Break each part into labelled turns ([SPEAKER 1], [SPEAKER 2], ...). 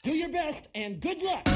[SPEAKER 1] Do your best and good luck.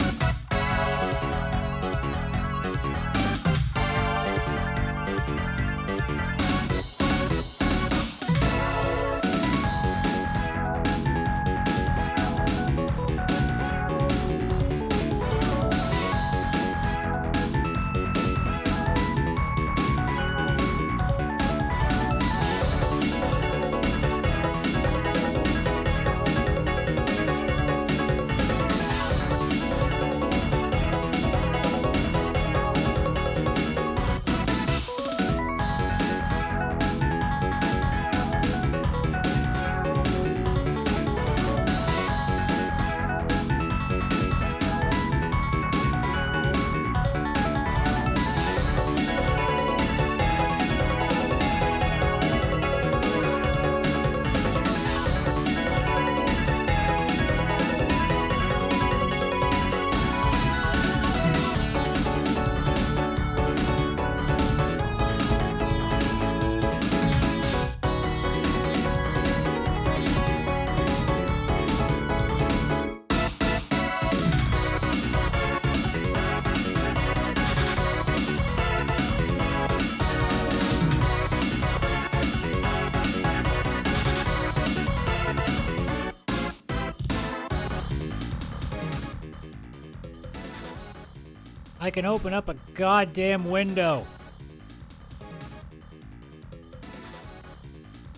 [SPEAKER 2] I can open up a goddamn window.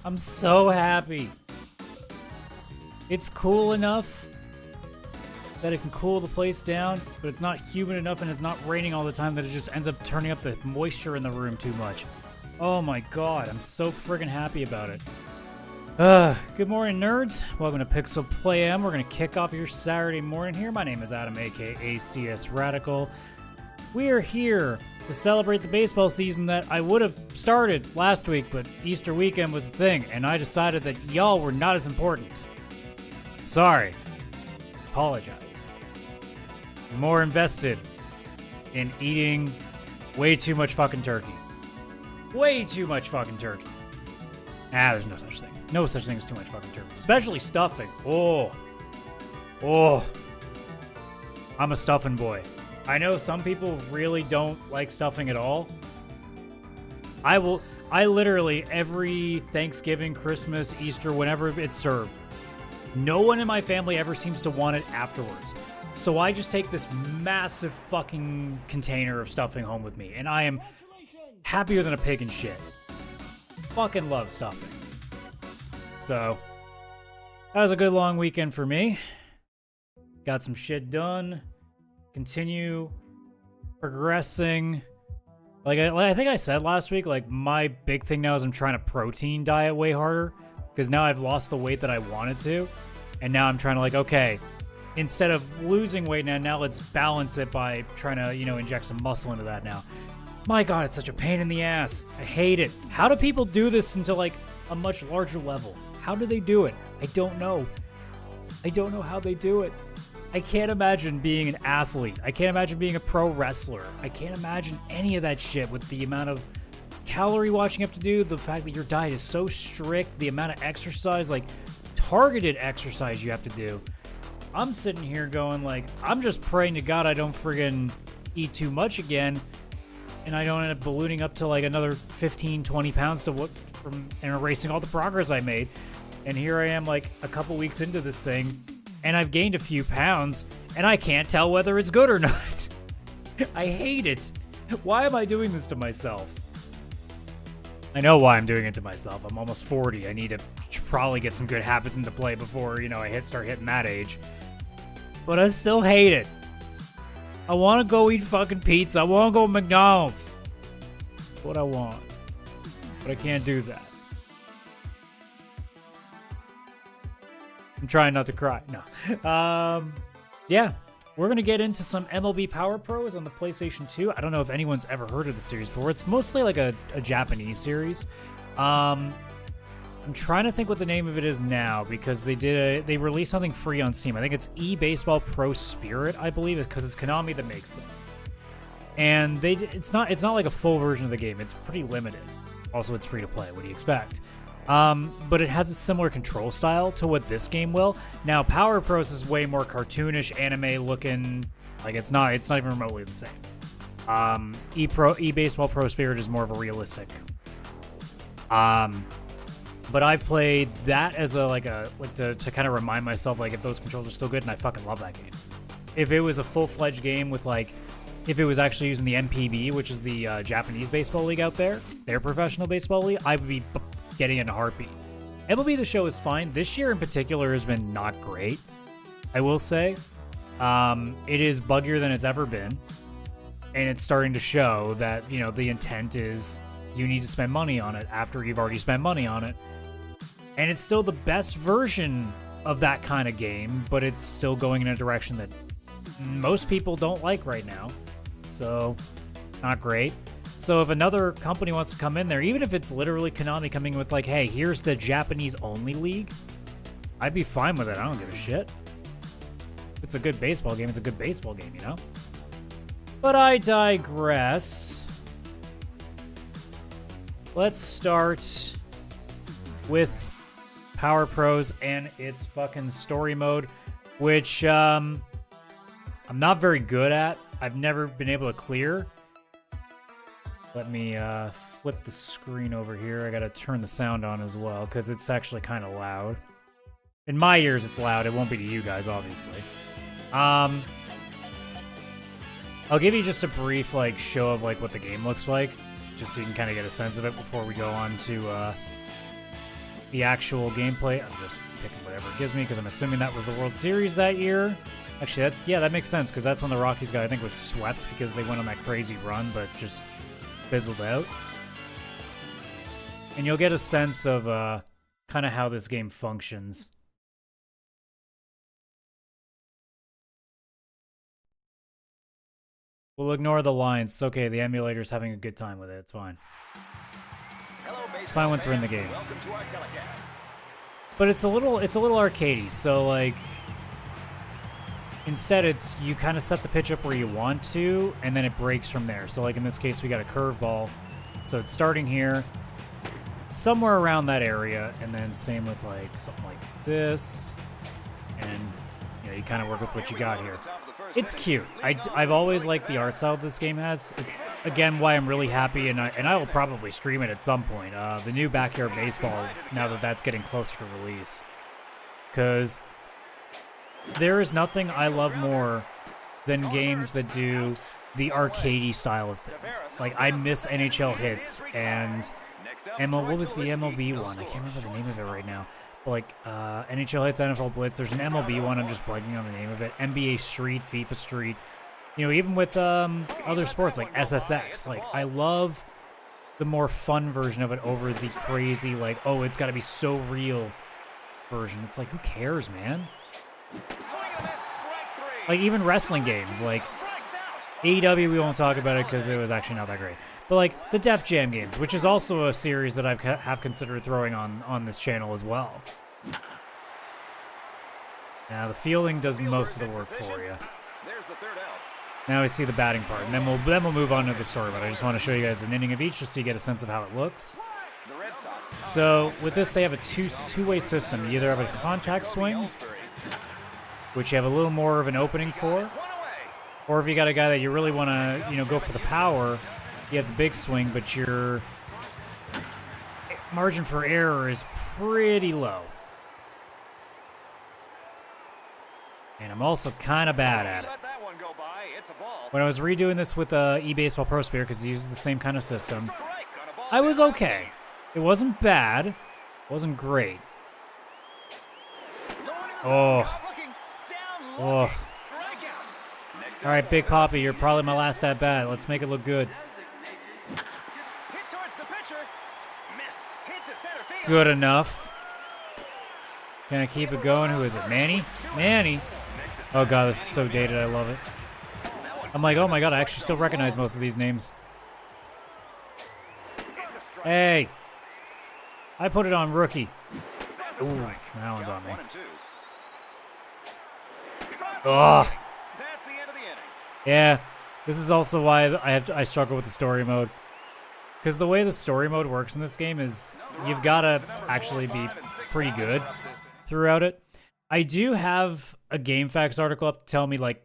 [SPEAKER 2] I'm so happy. It's cool enough that it can cool the place down, but it's not humid enough and it's not raining all the time that it just ends up turning up the moisture in the room too much. Oh my god, I'm so friggin' happy about it. Good morning, nerds. Welcome to PixelPlay M. We're gonna kick off your Saturday morning here. My name is Adam, aka CS Radical. We are here to celebrate the baseball season that I would have started last week, but Easter weekend was the thing, and I decided that y'all were not as important. Sorry. Apologize. I'm more invested in eating way too much fucking turkey. Way too much fucking turkey. There's no such thing. No such thing as too much fucking turkey. Especially stuffing. Oh. I'm a stuffing boy. I know some people really don't like stuffing at all. I literally, every Thanksgiving, Christmas, Easter, whenever it's served, no one in my family ever seems to want it afterwards. So I just take this massive fucking container of stuffing home with me, and I am happier than a pig in shit. Fucking love stuffing. So, that was a good long weekend for me. Got some shit done. Continue progressing. Like I think I said last week, like my big thing now is I'm trying to protein diet way harder because now I've lost the weight that I wanted to, and now I'm trying to like, okay, instead of losing weight now let's balance it by trying to, inject some muscle into that now. My god, it's such a pain in the ass. I hate it. How do people do this into like a much larger level? How do they do it? I don't know. I don't know how they do it. I can't imagine being an athlete. I can't imagine being a pro wrestler. I can't imagine any of that shit with the amount of calorie watching you have to do, the fact that your diet is so strict, the amount of exercise, like targeted exercise you have to do. I'm sitting here going like, I'm just praying to God I don't friggin' eat too much again and I don't end up ballooning up to like another 15, 20 pounds from erasing all the progress I made. And here I am like a couple weeks into this thing, and I've gained a few pounds, and I can't tell whether it's good or not. I hate it. Why am I doing this to myself? I know why I'm doing it to myself. I'm almost 40. I need to probably get some good habits into play before, I start hitting that age. But I still hate it. I want to go eat fucking pizza. I want to go to McDonald's. That's what I want. But I can't do that. I'm trying not to cry. No. Yeah. We're going to get into some MLB Power Pros on the PlayStation 2. I don't know if anyone's ever heard of the series before. It's mostly like a Japanese series. I'm trying to think what the name of it is now because they released something free on Steam. I think it's eBaseball Pro Spirit, I believe, because it's Konami that makes it. And it's not like a full version of the game. It's pretty limited. Also, it's free to play. What do you expect? But it has a similar control style to what this game will. Now, Power Pros is way more cartoonish, anime looking. Like it's not even remotely the same. Baseball Pro Spirit is more of a realistic. But I've played that as to kind of remind myself like if those controls are still good, and I fucking love that game. If it was a full-fledged game with like, if it was actually using the MPB, which is the Japanese baseball league out there, their professional baseball league, I would be getting it in a heartbeat. MLB The Show is fine. This year in particular has been not great, I will say. It is buggier than it's ever been, and it's starting to show that, you know, the intent is you need to spend money on it after you've already spent money on it. And it's still the best version of that kind of game, but it's still going in a direction that most people don't like right now. So, not great. So if another company wants to come in there, even if it's literally Konami coming with like, hey, here's the Japanese-only league, I'd be fine with it. I don't give a shit. If it's a good baseball game, it's a good baseball game, you know? But I digress. Let's start with Power Pros and its fucking story mode, which I'm not very good at. I've never been able to clear. Let me flip the screen over here. I gotta turn the sound on as well because it's actually kind of loud. In my ears, it's loud. It won't be to you guys, obviously. I'll give you just a brief like show of like what the game looks like, just so you can kind of get a sense of it before we go on to the actual gameplay. I'm just picking whatever it gives me because I'm assuming that was the World Series that year. Actually, that makes sense because that's when the Rockies got, I think, was swept because they went on that crazy run, but just fizzled out. And you'll get a sense of kind of how this game functions. We'll ignore the lines. It's okay. The emulator's having a good time with it. It's fine. It's fine once we're in the game. But it's a little arcadey. So like, instead it's you kind of set the pitch up where you want to, and then it breaks from there. So like in this case, we got a curveball. So it's starting here, somewhere around that area, and then same with like something like this, and you know you kind of work with what you got here. It's cute. I've always liked the art style this game has. It's, again, why I'm really happy, and I will probably stream it at some point. The new Backyard Baseball, now that that's getting closer to release. Because there is nothing I love more than games that do the arcadey style of things. Like, I miss NHL Hits, and what was the MLB one? I can't remember the name of it right now. Like NHL Hits, NFL Blitz. There's an MLB one. I'm just blanking on the name of it. NBA Street, FIFA Street. You know, even with other sports like SSX. Like, I love the more fun version of it over the crazy, like, oh, it's got to be so real version. It's like, who cares, man? Like, even wrestling games, like AEW, we won't talk about it because it was actually not that great. But like the Def Jam games, which is also a series that I have considered throwing on this channel as well. Now the fielding does most of the work for you. Now we see the batting part, and then we'll move on to the story. But I just want to show you guys an inning of each, just so you get a sense of how it looks. So with this, they have a two-way system. You either have a contact swing, which you have a little more of an opening for, or if you got a guy that you really want to, go for the power. You have the big swing, but your margin for error is pretty low. And I'm also kind of bad at it. When I was redoing this with eBaseball Pro Sphere, because it uses the same kind of system, I was okay. It wasn't bad. It wasn't great. Oh. All right, Big Papi, you're probably my last at bat. Let's make it look good. Good enough. Can I keep it going? Who is it? Manny? Manny! Oh god, this is so dated. I love it. I'm like, oh my god, I actually still recognize most of these names. Hey! I put it on rookie. Ooh, that one's on me. Ugh. Yeah, this is also why I struggle with the story mode. Because the way the story mode works in this game is you've got to actually be pretty good throughout it. I do have a GameFAQs article up to tell me like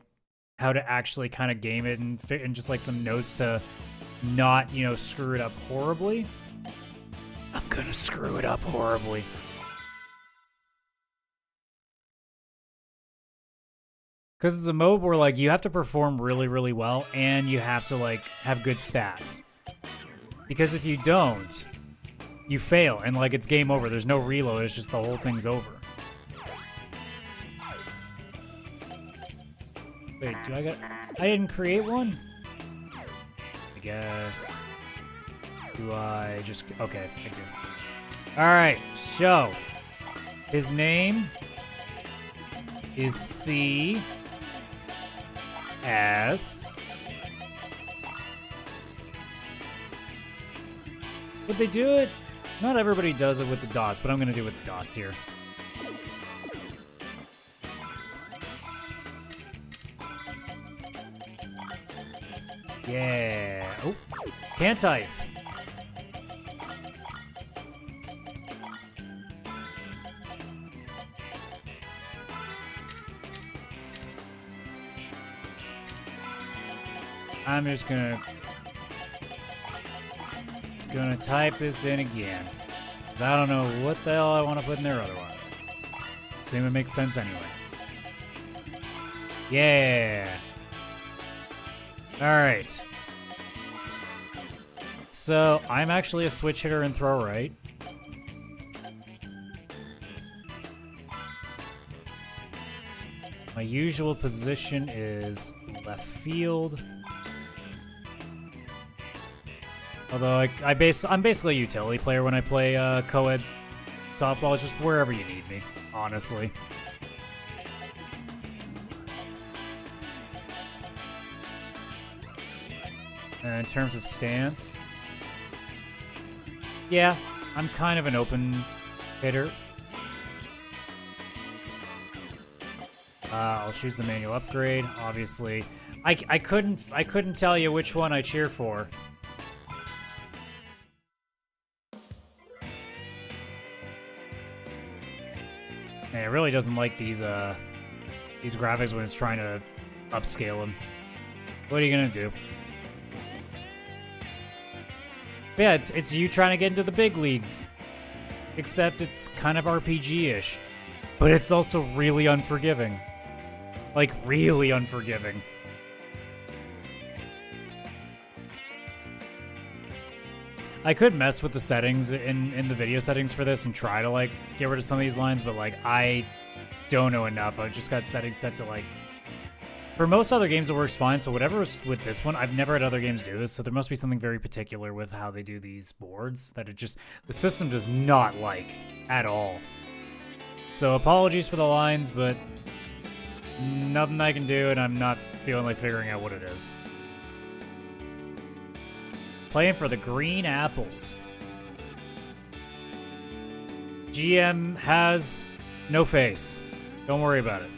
[SPEAKER 2] how to actually kind of game it and just like some notes to not, you know, screw it up horribly. I'm gonna screw it up horribly. Because it's a mode where like you have to perform really, really well and you have to like have good stats. Because if you don't, you fail and like it's game over. There's no reload, it's just the whole thing's over. Wait, I didn't create one? I guess. Do I just, okay, I do. Alright, so, his name is C S. Would they do it? Not everybody does it with the dots, but I'm gonna do it with the dots here. Yeah. Oh, can't type. I'm just gonna type this in again. 'Cause I don't know what the hell I want to put in there otherwise. Assume it makes sense anyway. Yeah. Alright. So, I'm actually a switch hitter and throw right. My usual position is left field. Although I'm basically a utility player when I play co-ed softball. It's just wherever you need me, honestly. In terms of stance, yeah, I'm kind of an open hitter. I'll choose the manual upgrade. Obviously, I couldn't tell you which one I cheer for. And it really doesn't like these graphics when it's trying to upscale them. What are you gonna do? But yeah, it's you trying to get into the big leagues. Except it's kind of RPG-ish. But it's also really unforgiving. Like, really unforgiving. I could mess with the settings in the video settings for this and try to, like, get rid of some of these lines, but, like, I don't know enough. I just got settings set to, like... For most other games, it works fine, so whatever's with this one, I've never had other games do this, so there must be something very particular with how they do these boards that it just... The system does not like at all. So apologies for the lines, but nothing I can do, and I'm not feeling like figuring out what it is. Playing for the Green Apples. GM has no face. Don't worry about it.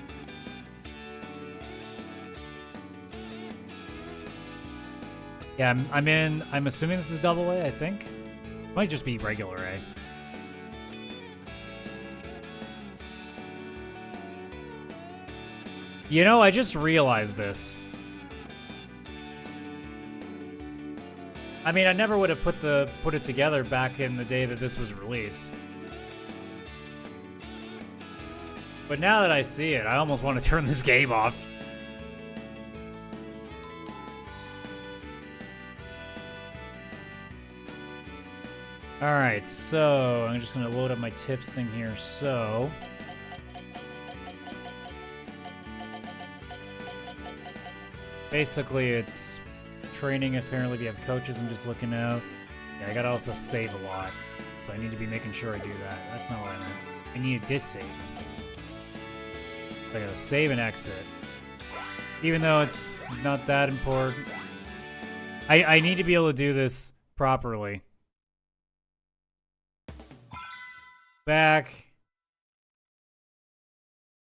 [SPEAKER 2] Yeah, I'm assuming this is double A, I think. Might just be regular A. You know, I just realized this. I mean, I never would have put it together back in the day that this was released. But now that I see it, I almost want to turn this game off. Alright, so I'm just going to load up my tips thing here. So, basically it's training apparently if you have coaches. I'm just looking out. Yeah, I gotta also save a lot. So I need to be making sure I do that. That's not what I meant. I need a disk save. I gotta save and exit. Even though it's not that important. I need to be able to do this properly. Back.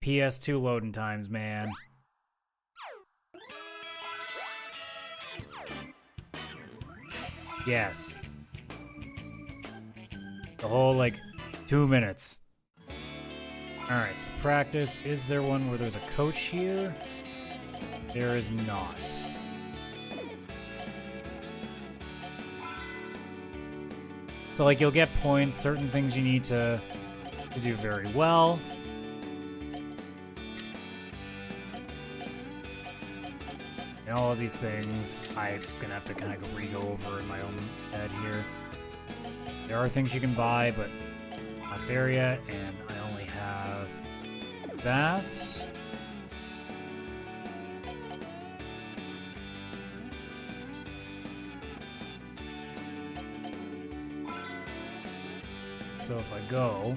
[SPEAKER 2] PS2 loading times, man. Yes. The whole, like, 2 minutes. Alright, so practice. Is there one where there's a coach here? There is not. So, like, you'll get points, certain things you need to do very well. And all of these things, I'm gonna have to kind of re-go over in my own head here. There are things you can buy, but not there yet, and I only have that. So if I go...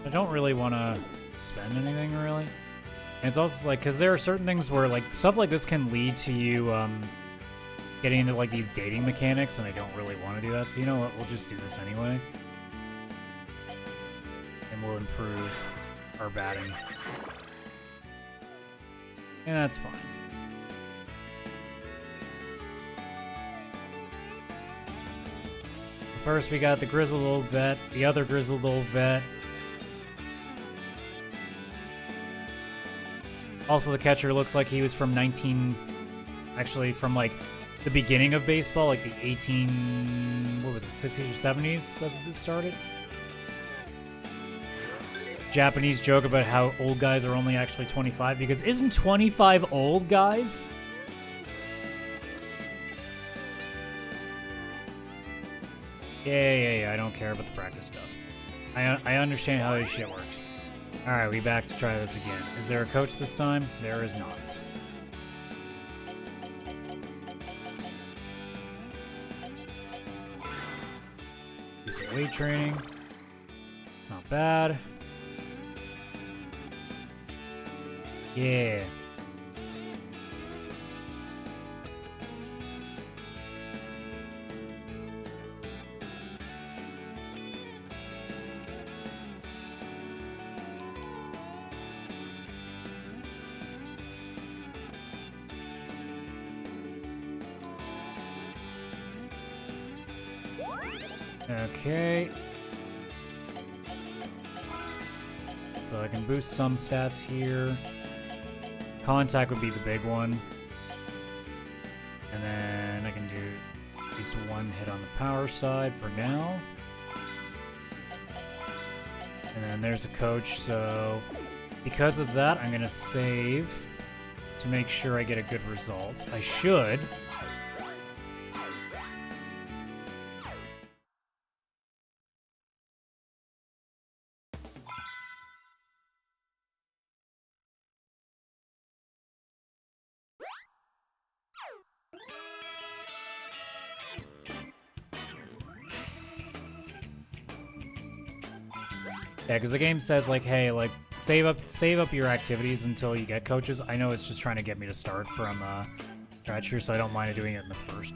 [SPEAKER 2] I don't really want to spend anything, really. And it's also like, because there are certain things where, like, stuff like this can lead to you getting into, like, these dating mechanics, and I don't really want to do that. So, you know what? We'll just do this anyway. And we'll improve our batting. And that's fine. First, we got the grizzled old vet, the other grizzled old vet. Also, the catcher looks like he was from actually from, like, the beginning of baseball, like the 60s or 70s that it started? Japanese joke about how old guys are only actually 25, because isn't 25 old, guys? Yeah, I don't care about the practice stuff. I understand how this shit works. Alright, we back to try this again. Is there a coach this time? There is not. Do some weight training. It's not bad. Yeah. Okay. So I can boost some stats here. Contact would be the big one. And then I can do at least one hit on the power side for now. And then there's a coach, so because of that, I'm gonna save to make sure I get a good result. I should. Yeah, because the game says, like, hey, like, save up your activities until you get coaches. I know it's just trying to get me to start from scratch here, so I don't mind doing it in the first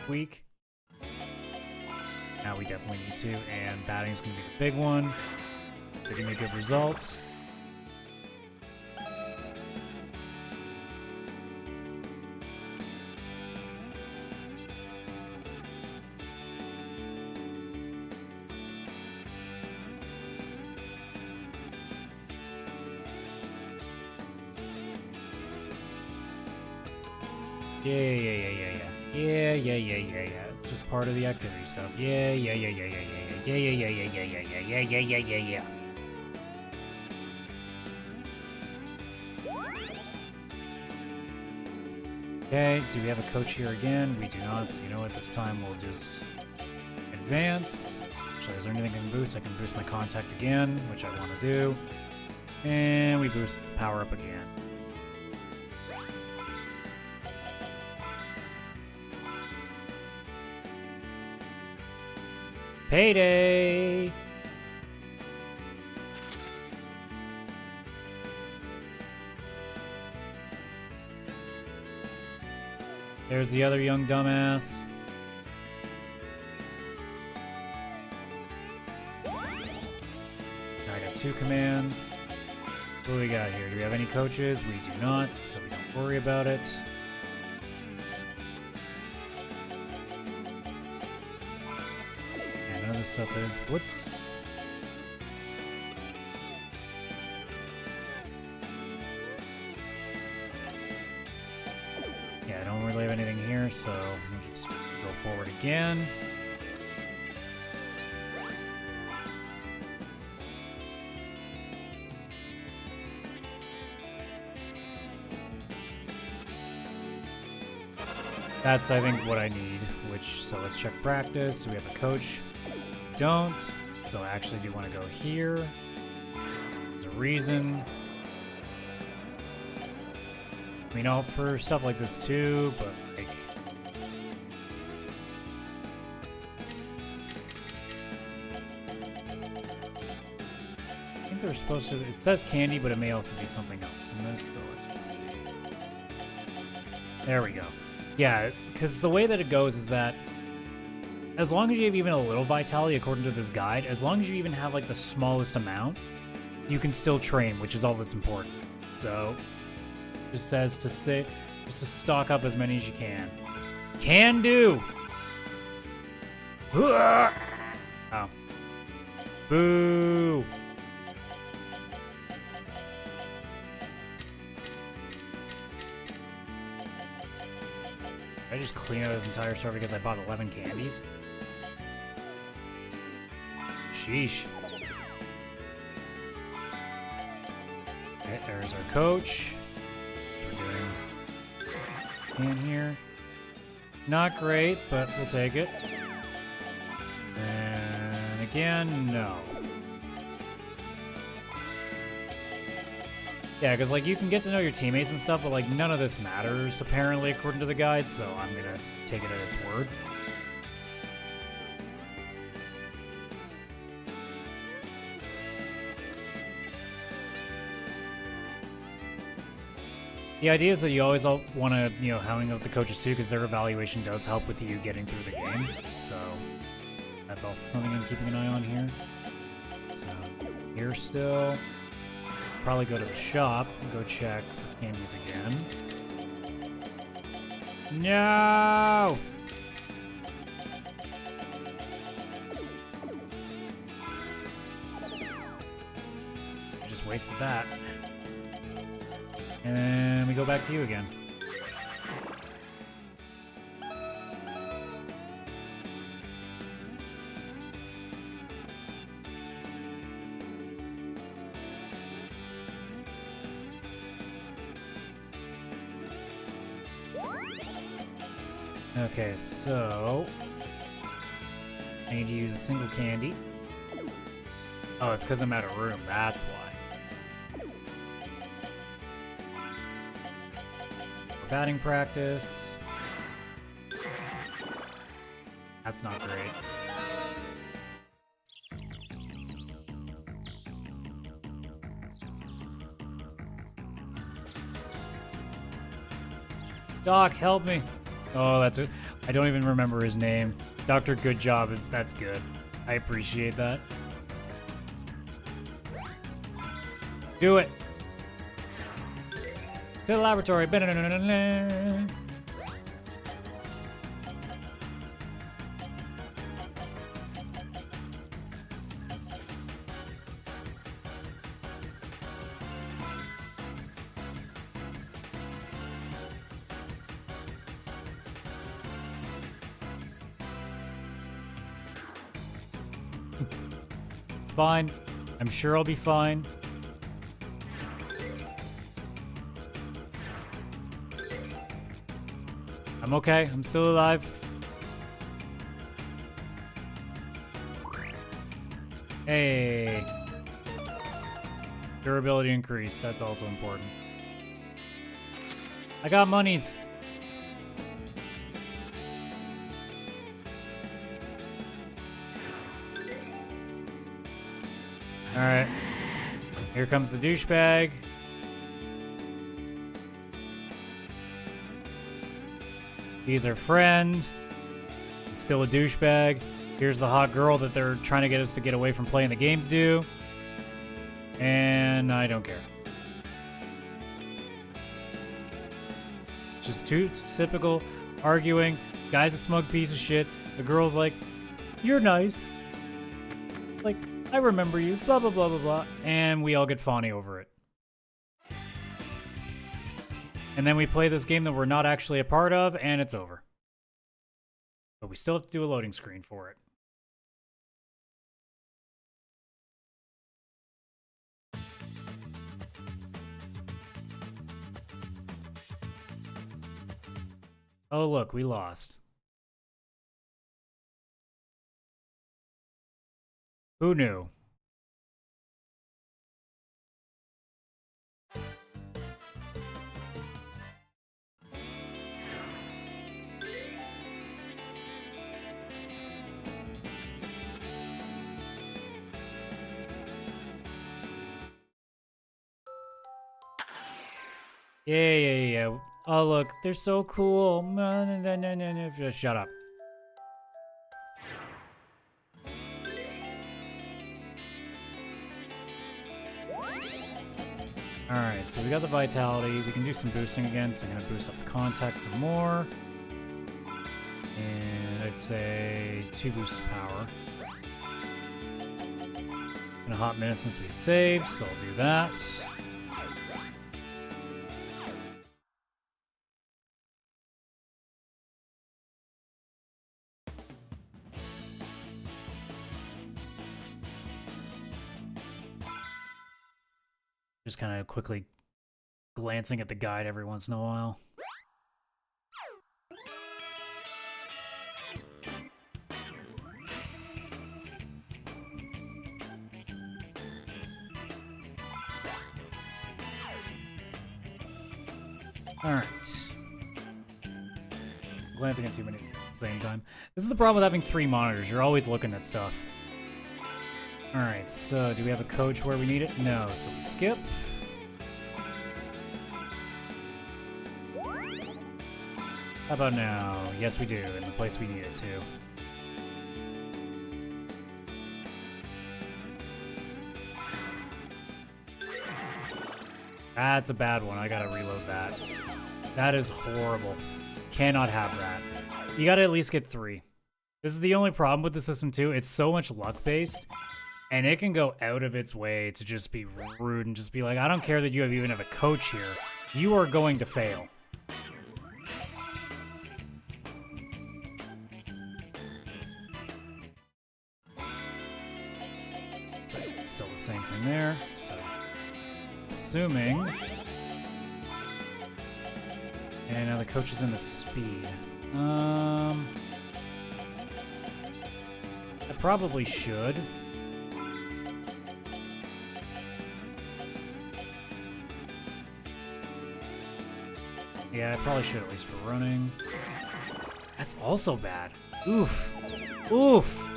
[SPEAKER 2] week. Now we definitely need to, and batting's going to be the big one to give me good results. Yeah. It's just part of the activity stuff. Yeah. Okay, do we have a coach here again? We do not, so you know what, this time we'll just advance. Actually, is there anything I can boost? I can boost my contact again, which I want to do. And we boost the power up again. Payday! There's the other young dumbass. Now I got 2 commands. What do we got here? Do we have any coaches? We do not, so we don't worry about it. And none of this stuff is... What's... Yeah, I don't really have anything here, so we'll just go forward again. That's, I think, what I need, so let's check practice. Do we have a coach? Don't. So I actually do want to go here. There's a reason. I mean, all for stuff like this too, but like... I think they're supposed to... It says candy, but it may also be something else in this, so let's just see. There we go. Yeah, because the way that it goes is that as long as you have even a little vitality, according to this guide, as long as you even have like the smallest amount, you can still train, which is all that's important. So, it just says just to stock up as many as you can. Can do! Oh. Boo! Did I just clean out this entire store because I bought 11 candies? Sheesh. Okay, there's our coach. We're doing in here. Not great, but we'll take it. And again, no. Yeah, because, like, you can get to know your teammates and stuff, but, like, none of this matters, apparently, according to the guide, so I'm gonna take it at its word. The idea is that you always want to, you know, hang out with the coaches, too, because their evaluation does help with you getting through the game, so that's also something I'm keeping an eye on here. So, here still... Probably go to the shop and go check for candies again. No! Just wasted that. And then we go back to you again. Okay, so I need to use a single candy. Oh, it's because I'm out of room, that's why. Batting practice. That's not great. Doc, help me. Oh, that's it. I don't even remember his name. Dr. Good Job that's good. I appreciate that. Do it. To the laboratory. It's fine. I'm sure I'll be fine. I'm okay. I'm still alive. Hey. Durability increase. That's also important. I got monies. Alright. Here comes the douchebag. He's our friend. He's still a douchebag. Here's the hot girl that they're trying to get us to get away from playing the game to do. And I don't care. Just two typical arguing. Guy's a smug piece of shit. The girl's like, you're nice. Like, I remember you. Blah, blah, blah, blah, blah. And we all get fawny over it. And then we play this game that we're not actually a part of, and it's over. But we still have to do a loading screen for it. Oh, look, we lost. Who knew? Yeah. Oh, look, they're so cool. No. Just shut up. Alright, so we got the vitality. We can do some boosting again, so I'm going to boost up the contact some more. And I'd say 2 boosts of power. Been a hot minute since we saved, so I'll do that. Just kind of quickly glancing at the guide every once in a while. All right. Glancing at too many at the same time. This is the problem with having 3 monitors. You're always looking at stuff. Alright, so do we have a coach where we need it? No, so we skip. How about now? Yes, we do, in the place we need it to. That's a bad one. I gotta reload that. That is horrible. Cannot have that. You gotta at least get 3. This is the only problem with the system, too. It's so much luck-based. And it can go out of its way to just be rude and just be like, I don't care that you even have a coach here. You are going to fail. So still the same thing there. So assuming. And now the coach is in the speed. I probably should. Yeah, I probably should, at least for running. That's also bad. Oof. Oof.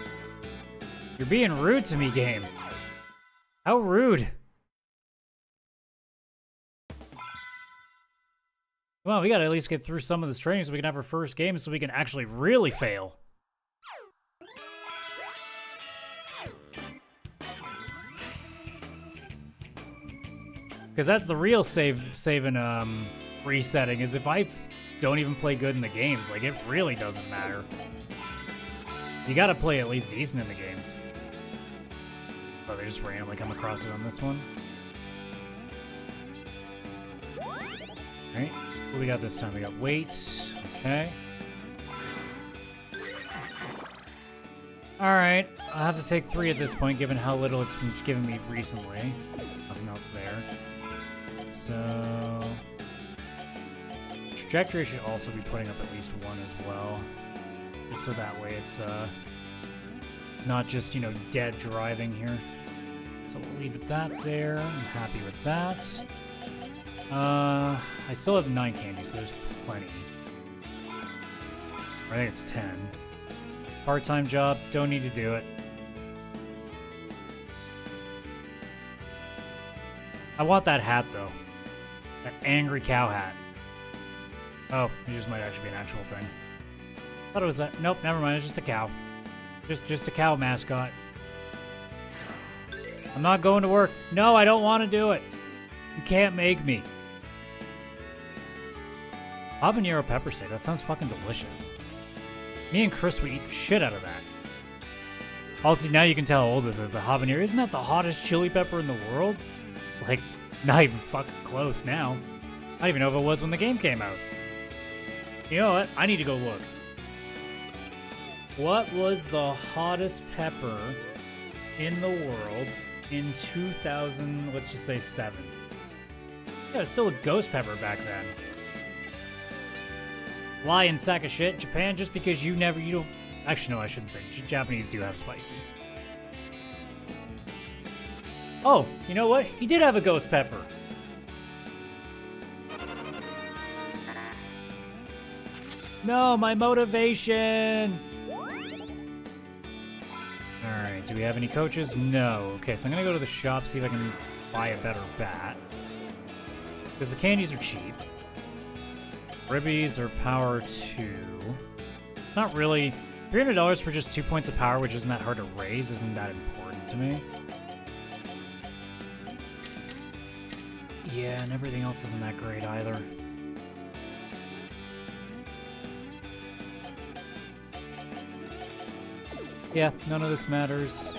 [SPEAKER 2] You're being rude to me, game. How rude. Well, we gotta at least get through some of this training so we can have our first game so we can actually really fail. Because that's the real saving, resetting, is if I don't even play good in the games, like, it really doesn't matter. You gotta play at least decent in the games. Oh, they just randomly come across it on this one. Alright, what do we got this time? We got weight. Okay. Alright, I'll have to take 3 at this point, given how little it's been given me recently. Nothing else there. So... trajectory should also be putting up at least 1 as well. Just so that way it's, not just, you know, dead driving here. So we'll leave it that there. I'm happy with that. I still have 9 candy, so there's plenty. I think it's 10. Part-time job, don't need to do it. I want that hat, though. That angry cow hat. Oh, it just might actually be an actual thing. Thought it was that. Nope, never mind. It's just a cow. Just a cow mascot. I'm not going to work. No, I don't want to do it. You can't make me. Habanero pepper steak. That sounds fucking delicious. Me and Chris would eat the shit out of that. Also, now you can tell how old this is. The habanero, isn't that the hottest chili pepper in the world? It's like, not even fucking close now. I don't even know if it was when the game came out. You know what? I need to go look. What was the hottest pepper in the world in 2000, let's just say 7? Yeah, it's still a ghost pepper back then. Lying sack of shit. Japan, just because you don't... Actually, no, I shouldn't say. Japanese do have spicy. Oh, you know what? He did have a ghost pepper. No, my motivation. Alright, do we have any coaches? No. Okay, so I'm gonna go to the shop, see if I can buy a better bat. Because the candies are cheap. Ribbies are power 2. It's not really... $300 for just 2 points of power, which isn't that hard to raise, isn't that important to me. Yeah, and everything else isn't that great either. Yeah, none of this matters.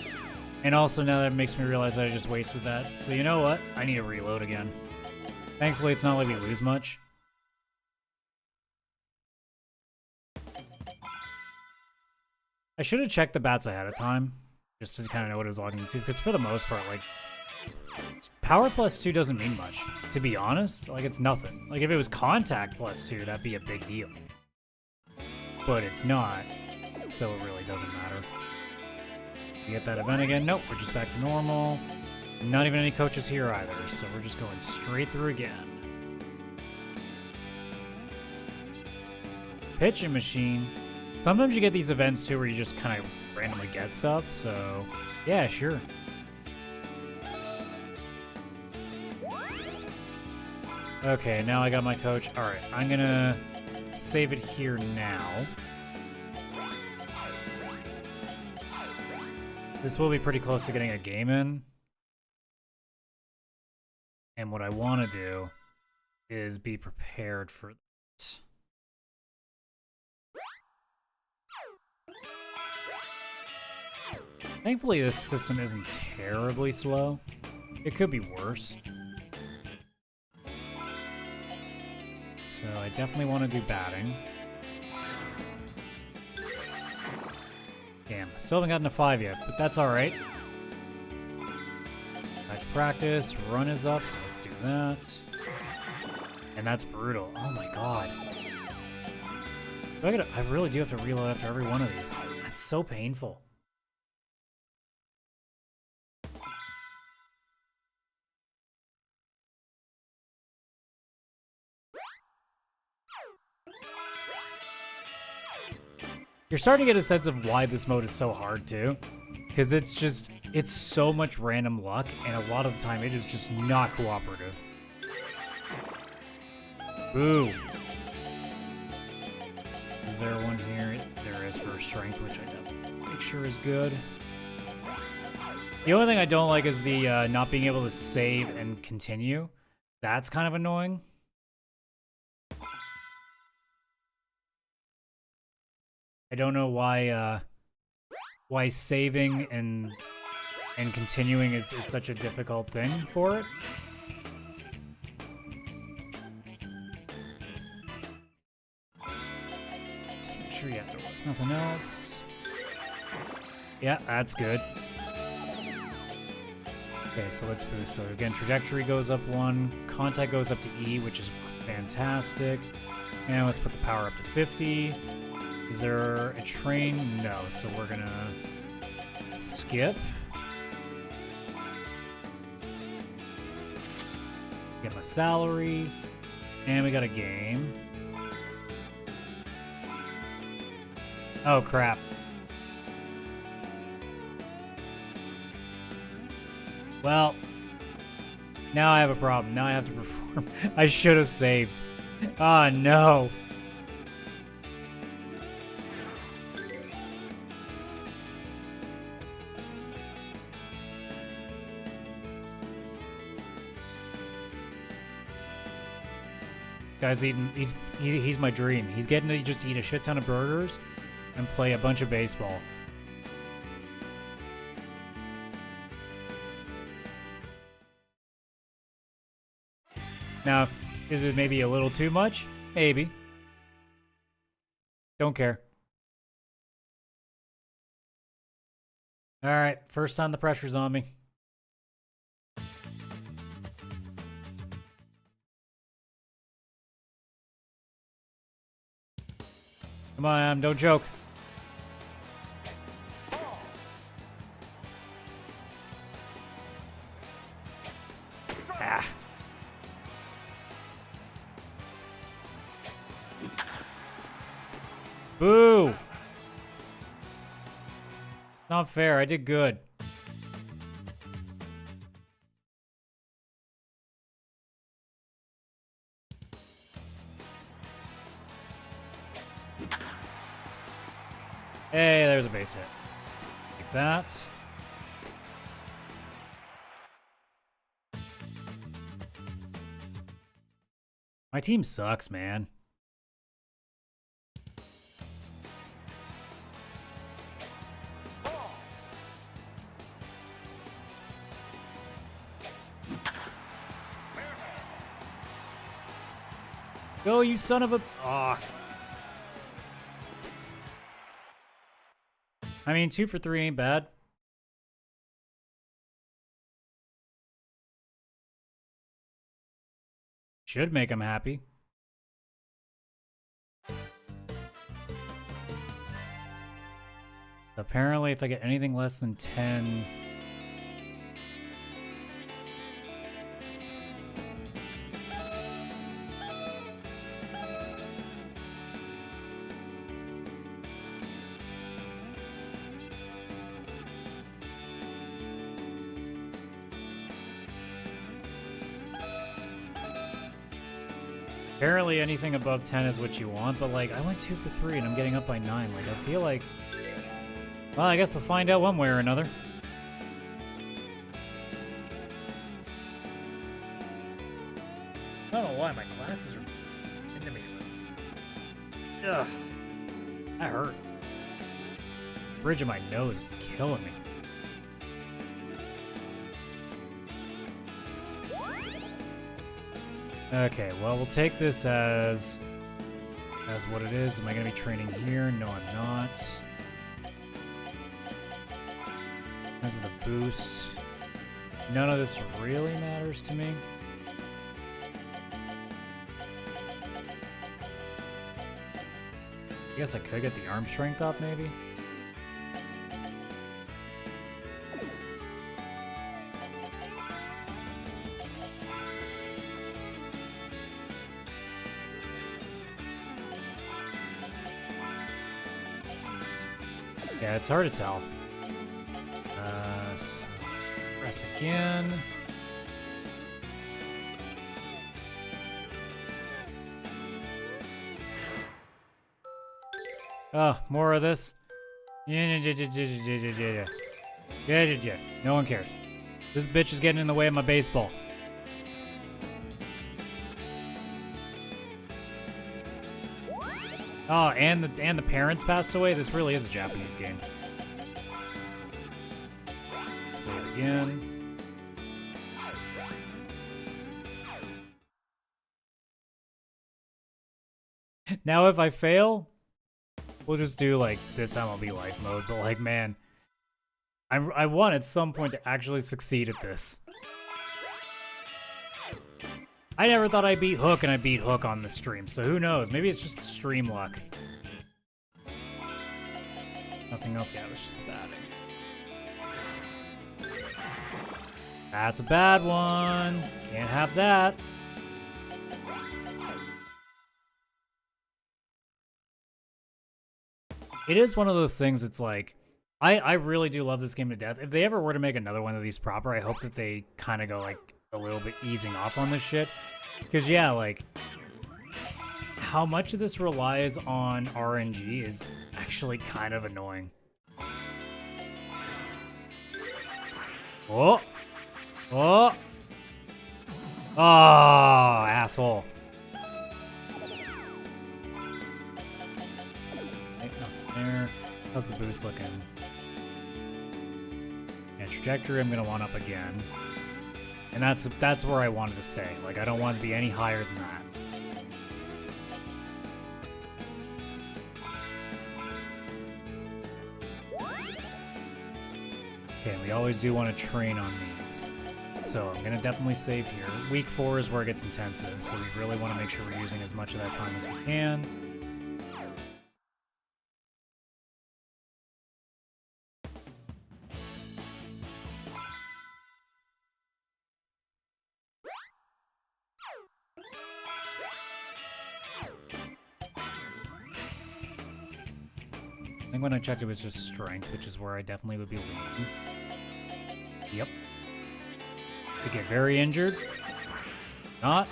[SPEAKER 2] And also now that makes me realize that I just wasted that. So you know what? I need to reload again. Thankfully, it's not like we lose much. I should have checked the bats ahead of time, just to kind of know what I was logging into, because for the most part, like, power plus 2 doesn't mean much, to be honest. Like, it's nothing. Like, if it was contact plus 2, that'd be a big deal. But it's not, so it really doesn't matter. You get that event again? Nope, we're just back to normal. Not even any coaches here either, so we're just going straight through again. Pitching machine. Sometimes you get these events too where you just kind of randomly get stuff, so yeah, sure. Okay, now I got my coach. Alright, I'm gonna save it here now. This will be pretty close to getting a game in. And what I want to do is be prepared for this. Thankfully, this system isn't terribly slow. It could be worse. So I definitely want to do batting. Damn, still haven't gotten a 5 yet, but that's alright. Back to practice, run is up, so let's do that. And that's brutal. Oh my god. I really do have to reload after every one of these. That's so painful. You're starting to get a sense of why this mode is so hard, too. Because it's so much random luck, and a lot of the time it is just not cooperative. Boo. Is there one here? There is for strength, which I don't make sure is good. The only thing I don't like is the not being able to save and continue. That's kind of annoying. I don't know why saving and continuing is such a difficult thing for it. Just make sure, yeah, there's nothing else. Yeah, that's good. Okay, so let's boost. So again, trajectory goes up 1, contact goes up to E, which is fantastic. And let's put the power up to 50. Is there a train? No, so we're gonna skip. Get my salary. And we got a game. Oh, crap. Well, now I have a problem. Now I have to perform. I should have saved. Oh, no. Guy's eating. He's my dream. He's getting to just eat a shit ton of burgers and play a bunch of baseball. Now, is it maybe a little too much? Maybe. Don't care. All right, first time the pressure's on me. Come on, don't joke. Ah. Boo! Not fair, I did good. Hey, there's a base hit. Like that. My team sucks, man. Go, you son of a... Aw. I mean, 2 for 3 ain't bad. Should make him happy. Apparently, if I get anything less than 10... Apparently anything above 10 is what you want, but like, I went 2 for 3 and I'm getting up by 9. Like, I feel like... Well, I guess we'll find out one way or another. I don't know why, my glasses are into me. Ugh. That hurt. The bridge of my nose is killing me. Okay, well, we'll take this as what it is. Am I going to be training here? No, I'm not. In terms of the boost, none of this really matters to me. I guess I could get the arm strength up, maybe? Yeah, it's hard to tell. Press again. Oh, more of this. Yeah. No one cares. This bitch is getting in the way of my baseball. Oh, and the parents passed away. This really is a Japanese game. Say it again. Now, if I fail, we'll just do like this MLB Life mode. But like, man, I want at some point to actually succeed at this. I never thought I'd beat Hook, and I beat Hook on the stream, so who knows? Maybe it's just stream luck. Nothing else, yeah, it was just the batting. That's a bad one. Can't have that. It is one of those things that's like, I really do love this game to death. If they ever were to make another one of these proper, I hope that they kind of go like a little bit easing off on this shit. Because yeah, like, how much of this relies on RNG is actually kind of annoying. Oh! Oh! Oh, asshole. there. How's the boost looking? Yeah, trajectory I'm gonna want up again. And that's where I wanted to stay. Like, I don't want to be any higher than that. Okay, we always do want to train on these. So I'm gonna definitely save here. Week 4 is where it gets intensive, so we really want to make sure we're using as much of that time as we can. I think when I checked it was just strength, which is where I definitely would be weak. Yep. Could get very injured. Not.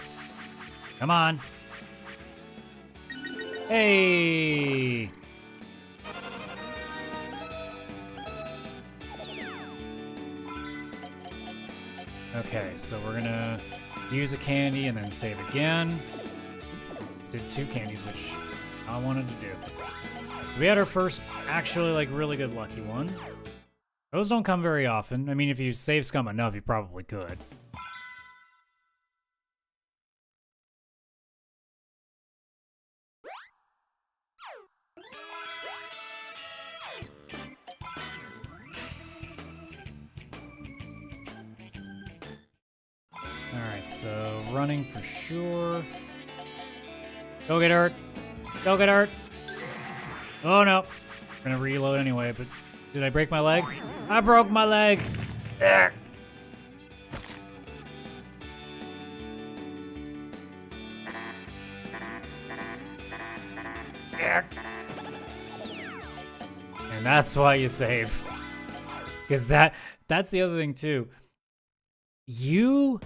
[SPEAKER 2] Come on. Hey! Okay, so we're gonna use a candy and then save again. Let's do 2 candies, which I wanted to do. So we had our first actually like really good lucky one. Those don't come very often. I mean, if you save scum enough, you probably could. Alright, so running for sure. Go get hurt. Go get hurt. Oh no. I'm gonna reload anyway, but did I break my leg? I broke my leg. There. And that's why you save. Because that's the other thing too. Your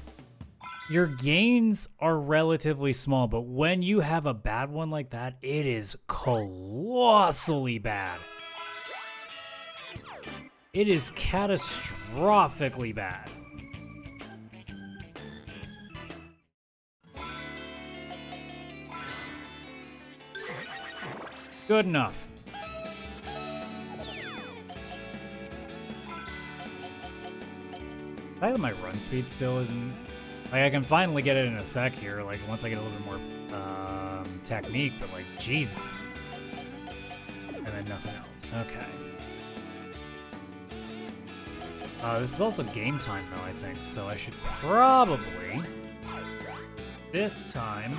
[SPEAKER 2] gains are relatively small, but when you have a bad one like that, it is colossally bad. It is catastrophically bad. Good enough. I think my run speed still isn't... Like, I can finally get it in a sec here, like, once I get a little bit more technique, but, like, Jesus. And then nothing else. Okay. This is also game time, though, I think, so I should probably, this time...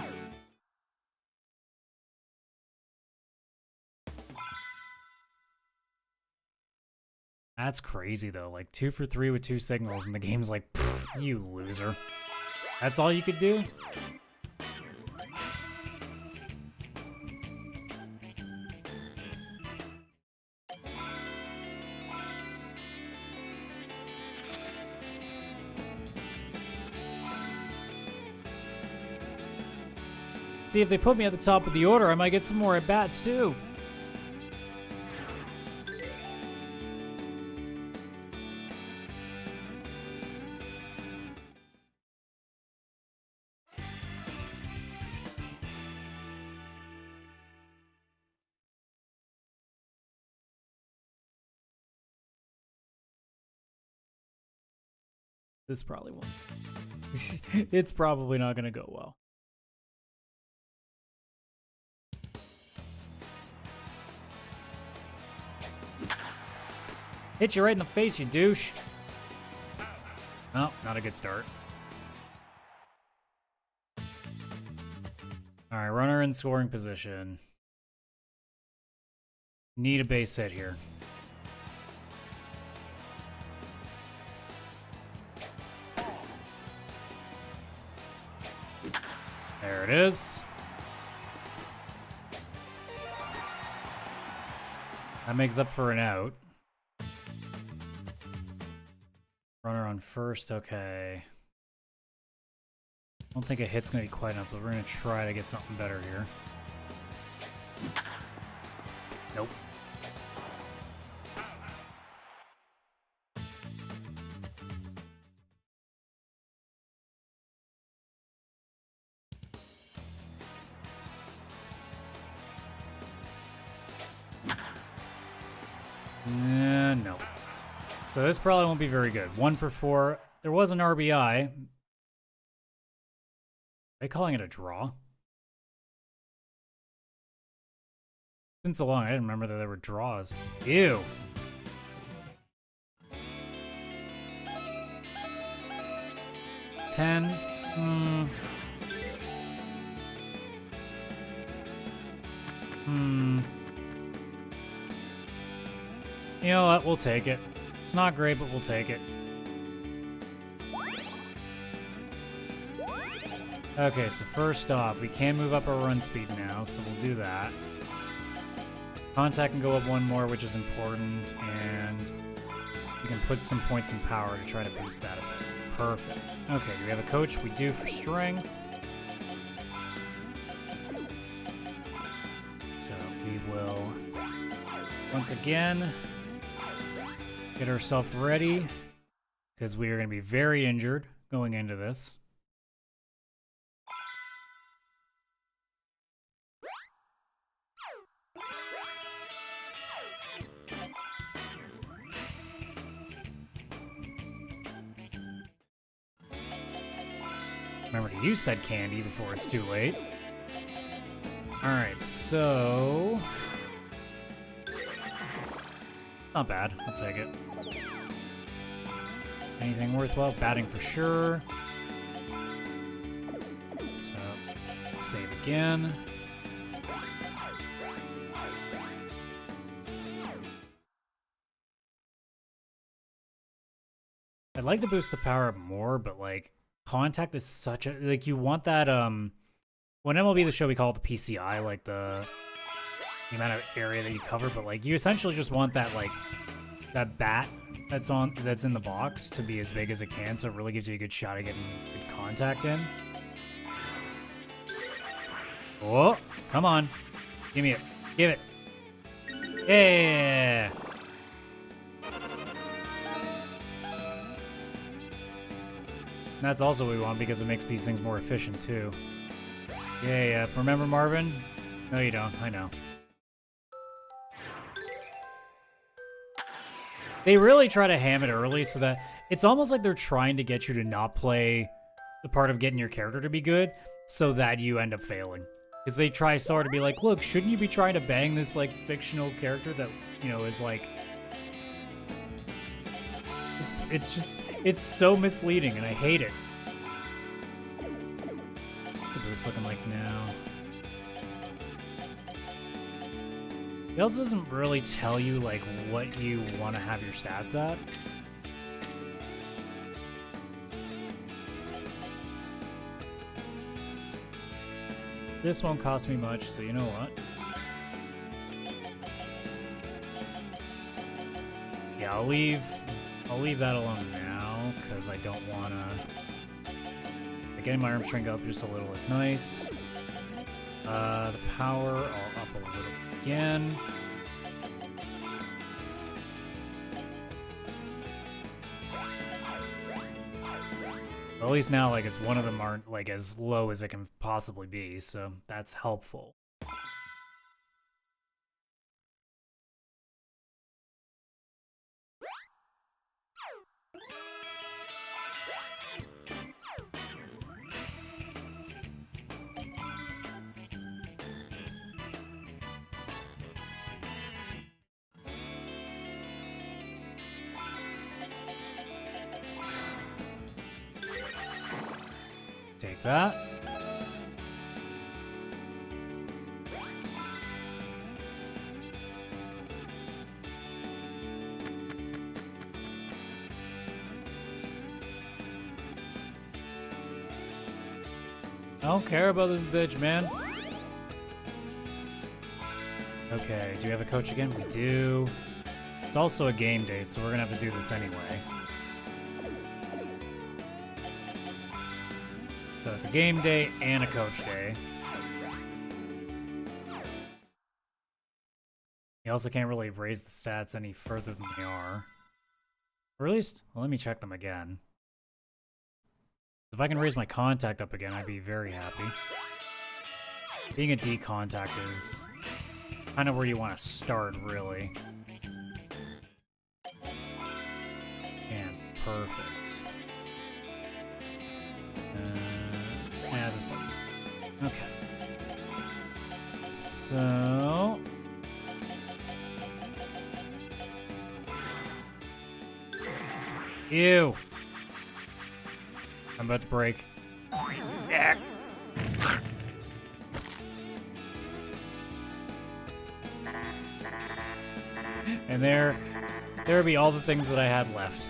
[SPEAKER 2] That's crazy, though. Like, 2 for 3 with 2 signals, and the game's like, you loser. That's all you could do? See, if they put me at the top of the order, I might get some more at-bats, too. This probably won't. It's probably not going to go well. Hit you right in the face, you douche. Oh, not a good start. Alright, runner in scoring position. Need a base hit here. There it is. That makes up for an out. Runner on first, okay. I don't think a hit's gonna be quite enough, but we're gonna try to get something better here. Nope. No. So this probably won't be very good. 1 for 4. There was an RBI. Are they calling it a draw? It's been so long, I didn't remember that there were draws. Ew. $10. You know what? We'll take it. It's not great, but we'll take it. Okay, so first off, we can move up our run speed now, so we'll do that. Contact can go up 1 more, which is important, and we can put some points in power to try to boost that a bit. Perfect. Okay, do we have a coach? We do for strength. So we will, once again, get ourselves ready, because we are going to be very injured going into this. Remember to use said candy before it's too late. Alright, so... not bad. I'll take it. Anything worthwhile? Batting for sure. So, save again. I'd like to boost the power up more, but like... contact is such a, like, you want that, when MLB The Show, we call it the PCI, like the amount of area that you cover, but like, you essentially just want that, like, that bat that's in the box to be as big as it can, so it really gives you a good shot at getting good contact in. Oh, come on. Give me it. Give it. Yeah. And that's also what we want because it makes these things more efficient too. Yeah. Remember Marvin? No, you don't. I know. They really try to ham it early so that it's almost like they're trying to get you to not play the part of getting your character to be good so that you end up failing. Because they try so hard to be like, look, shouldn't you be trying to bang this like fictional character that, you know, is like... It's just, it's so misleading and I hate it. What's the boost looking like now? It also doesn't really tell you like what you want to have your stats at. This won't cost me much, so you know what? Yeah, I'll leave that alone now, because I don't want to... Getting my arm strength up just a little is nice. The power, I'll up a little again. Well, at least now, like, it's one of them aren't, like, as low as it can possibly be, so that's helpful. Take that. I don't care about this bitch, man. Okay, do we have a coach again? We do. It's also a game day, so we're gonna have to do this anyway. So it's a game day and a coach day. You also can't really raise the stats any further than they are. Or at least, well, let me check them again. If I can raise my contact up again, I'd be very happy. Being a D contact is kind of where you want to start, really. Perfect. Yeah, this doesn't. Okay. So... Ew. I'm about to break. And there would be all the things that I had left.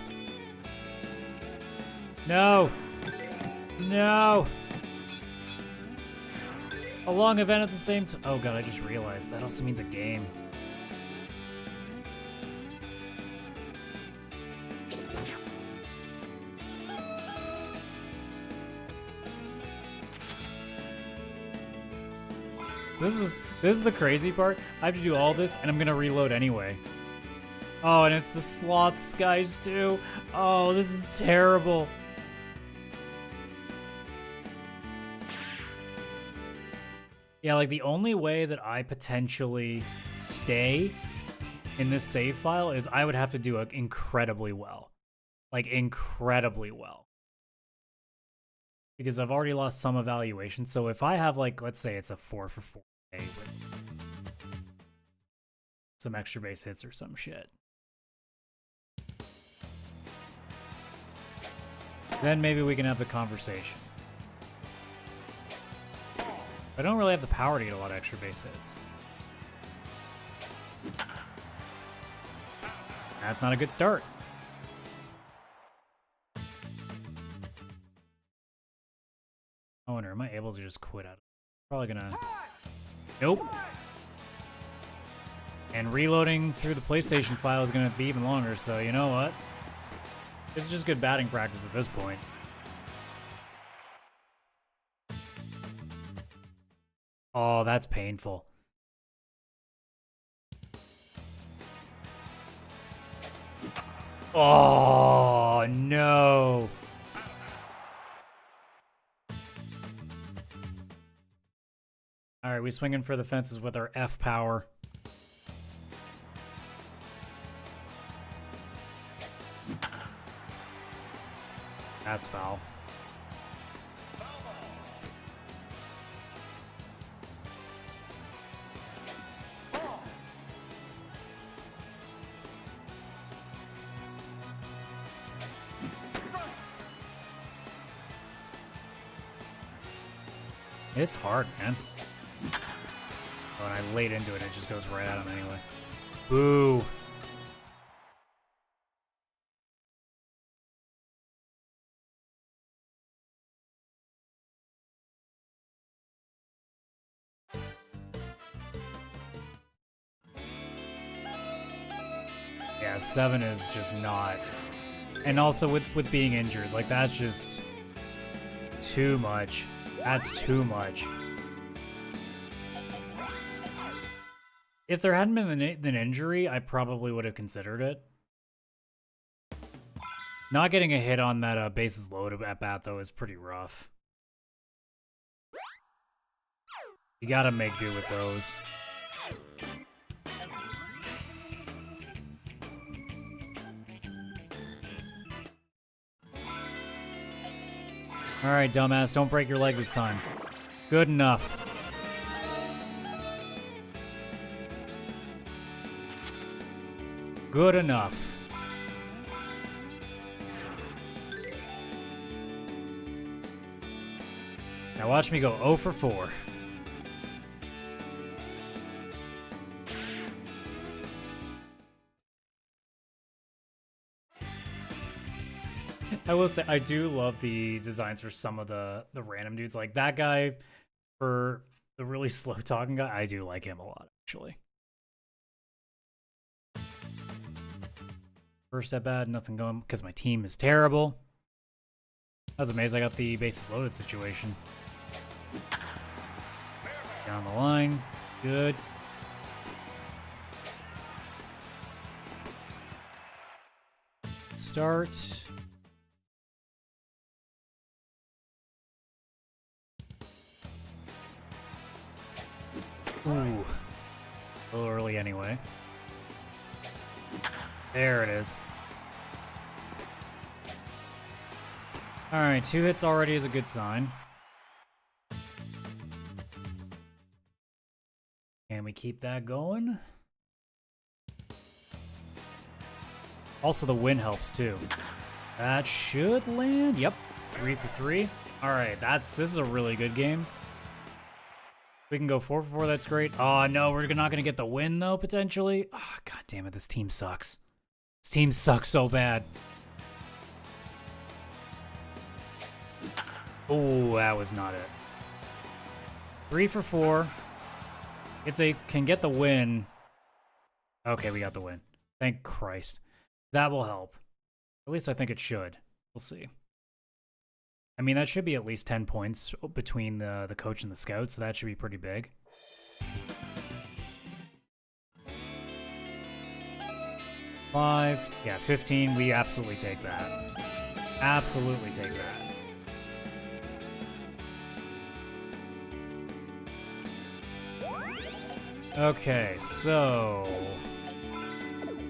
[SPEAKER 2] No! No! A long event at the same time. Oh god, I just realized that also means a game. So this is the crazy part. I have to do all this, and I'm gonna reload anyway. Oh, and it's the sloths guys too. Oh, this is terrible. Yeah, like the only way that I potentially stay in this save file is I would have to do it incredibly well. Like incredibly well. Because I've already lost some evaluation. So if I have like, let's say it's a 4 for 4 with some extra base hits or some shit. Then maybe we can have the conversation. I don't really have the power to get a lot of extra base hits. That's not a good start. I wonder, am I able to just quit out? Probably gonna... Nope. And reloading through the PlayStation file is gonna be even longer, so you know what? This is just good batting practice at this point. Oh, that's painful. Oh, no. All right, we swinging for the fences with our F power. That's foul. It's hard, man. Oh, and I laid into it, it just goes right at him anyway. Boo. Yeah, 7 is just not. And also with being injured, like that's just too much. That's too much. If there hadn't been an injury, I probably would have considered it. Not getting a hit on that bases loaded at bat, though, is pretty rough. You gotta make do with those. Alright, dumbass, don't break your leg this time. Good enough. Good enough. Now watch me go 0 for 4. I will say, I do love the designs for some of the random dudes. Like that guy, for the really slow talking guy, I do like him a lot, actually. First at bat, nothing going, because my team is terrible. That was amazing, I got the bases loaded situation. Down the line, good. Start. Ooh. A little early anyway. There it is. All right, 2 hits already is a good sign. And we keep that going. Also, the win helps too. That should land. Yep, 3 for 3. All right, this is a really good game. We can go 4 for 4. That's great. Oh no, we're not gonna get the win though potentially. Oh, god damn it, this team sucks. This team sucks so bad. Oh, that was not it. 3 for 4. If they can get the win. Okay, we got the win. Thank Christ. That will help. At least I think it should. We'll see. I mean, that should be at least 10 points between the coach and the scout, so that should be pretty big. Five. Yeah, 15. We absolutely take that. Absolutely take that. Okay, so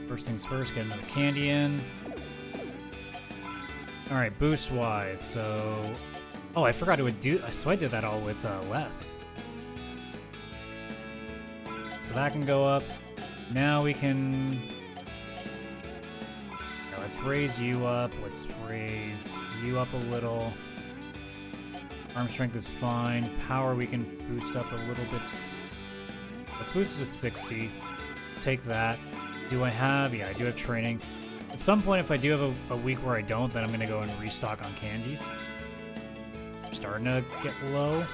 [SPEAKER 2] first things first, get another candy in. All right, boost wise, so I forgot to do. So I did that all with less. So that can go up. Now we can. Now let's raise you up. Let's raise you up a little. Arm strength is fine. Power we can boost up a little bit. Let's boost it to 60. Let's take that. Do I have? Yeah, I do have training. At some point, if I do have a week where I don't, then I'm going to go and restock on candies. I'm starting to get low.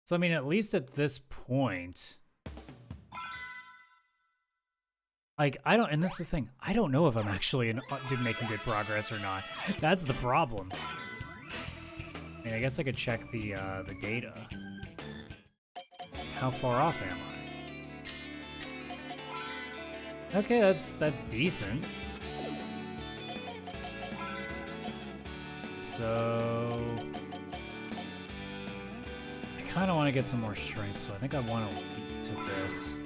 [SPEAKER 2] So, I mean, at least at this point... Like, I don't... And this is the thing. I don't know if I'm actually making good progress or not. That's the problem. I mean, I guess I could check the data. How far off am I? Okay, that's decent. So I kind of want to get some more strength, so I think I want to lead to this.